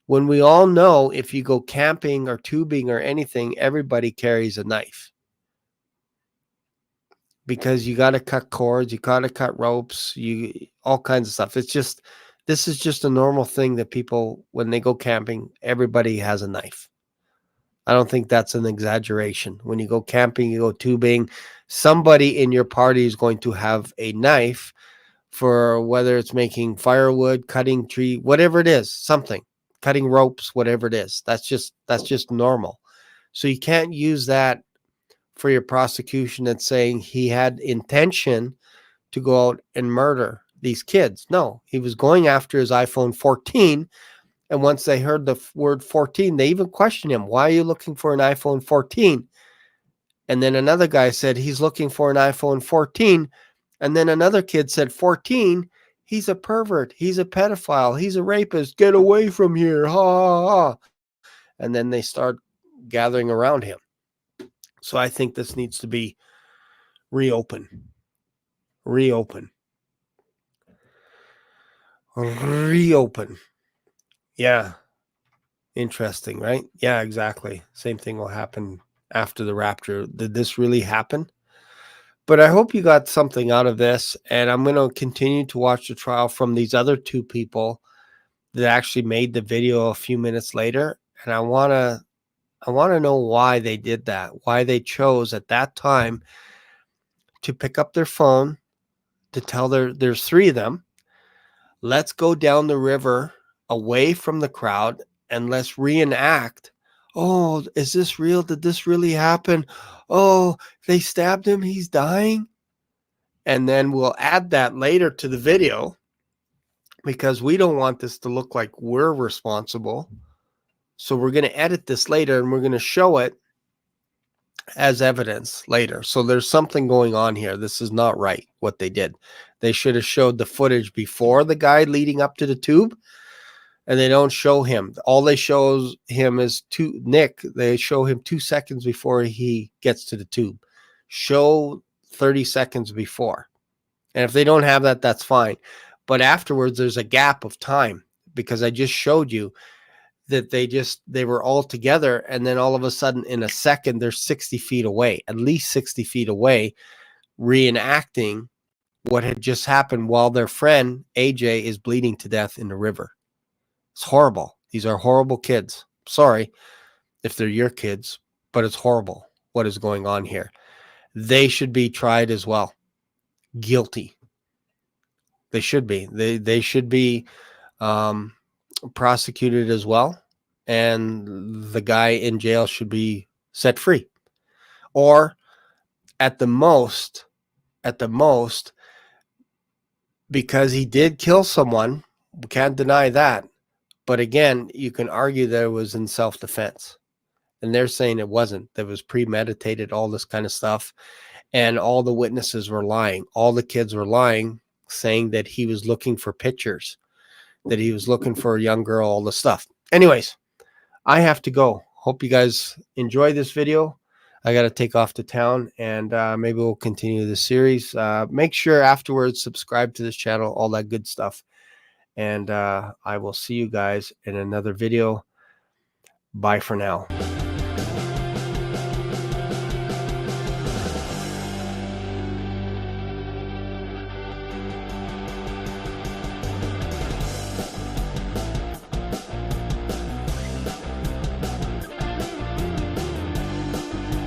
when we all know if you go camping or tubing or anything, everybody carries a knife. Because you got to cut cords, you got to cut ropes, all kinds of stuff. This is just a normal thing that people, when they go camping, everybody has a knife. I don't think that's an exaggeration. When you go camping, you go tubing, somebody in your party is going to have a knife for whether it's making firewood, cutting tree, whatever it is, something, cutting ropes, whatever it is. That's just normal. So you can't use that for your prosecution that's saying he had intention to go out and murder these kids. No, he was going after his iPhone 14. And once they heard the word 14, they even questioned him. Why are you looking for an iPhone 14? And then another guy said he's looking for an iPhone 14. And then another kid said 14. He's a pervert. He's a pedophile. He's a rapist. Get away from here. Ha, ha, ha. And then they start gathering around him. So I think this needs to be reopened. Reopen. Yeah. Interesting, right? Yeah, exactly. Same thing will happen after the rapture. Did this really happen? But I hope you got something out of this. And I'm going to continue to watch the trial from these other two people that actually made the video a few minutes later. And I want to know why they did that, why they chose at that time to pick up their phone, to tell there's three of them, let's go down the river away from the crowd and let's reenact. Oh, is this real? Did this really happen? Oh, they stabbed him. He's dying. And then we'll add that later to the video because we don't want this to look like we're responsible. So we're going to edit this later and we're going to show it as evidence later. So there's something going on here. This is not right what they did. They should have showed the footage before the guy leading up to the tube, and they don't show him. All they show him is Nick. They show him 2 seconds before he gets to the tube. Show 30 seconds before. And if they don't have that, that's fine. But afterwards, there's a gap of time because I just showed you that they were all together, and then all of a sudden in a second they're 60 feet away, at least 60 feet away, reenacting what had just happened while their friend AJ is bleeding to death in the river. It's horrible. These are horrible kids. Sorry if they're your kids, but it's horrible what is going on here. They should be tried as well. Guilty. They should be. They should be prosecuted as well, and the guy in jail should be set free, or at the most, because he did kill someone, we can't deny that, But again, you can argue that it was in self-defense. And they're saying it wasn't. That was premeditated, all this kind of stuff. And all the witnesses were lying. All the kids were lying, saying that he was looking for pictures, that he was looking for a young girl, all this stuff. Anyways, I have to go. Hope you guys enjoy this video. I got to take off to town, and maybe we'll continue the series. Make sure afterwards, subscribe to this channel, all that good stuff. And I will see you guys in another video. Bye for now.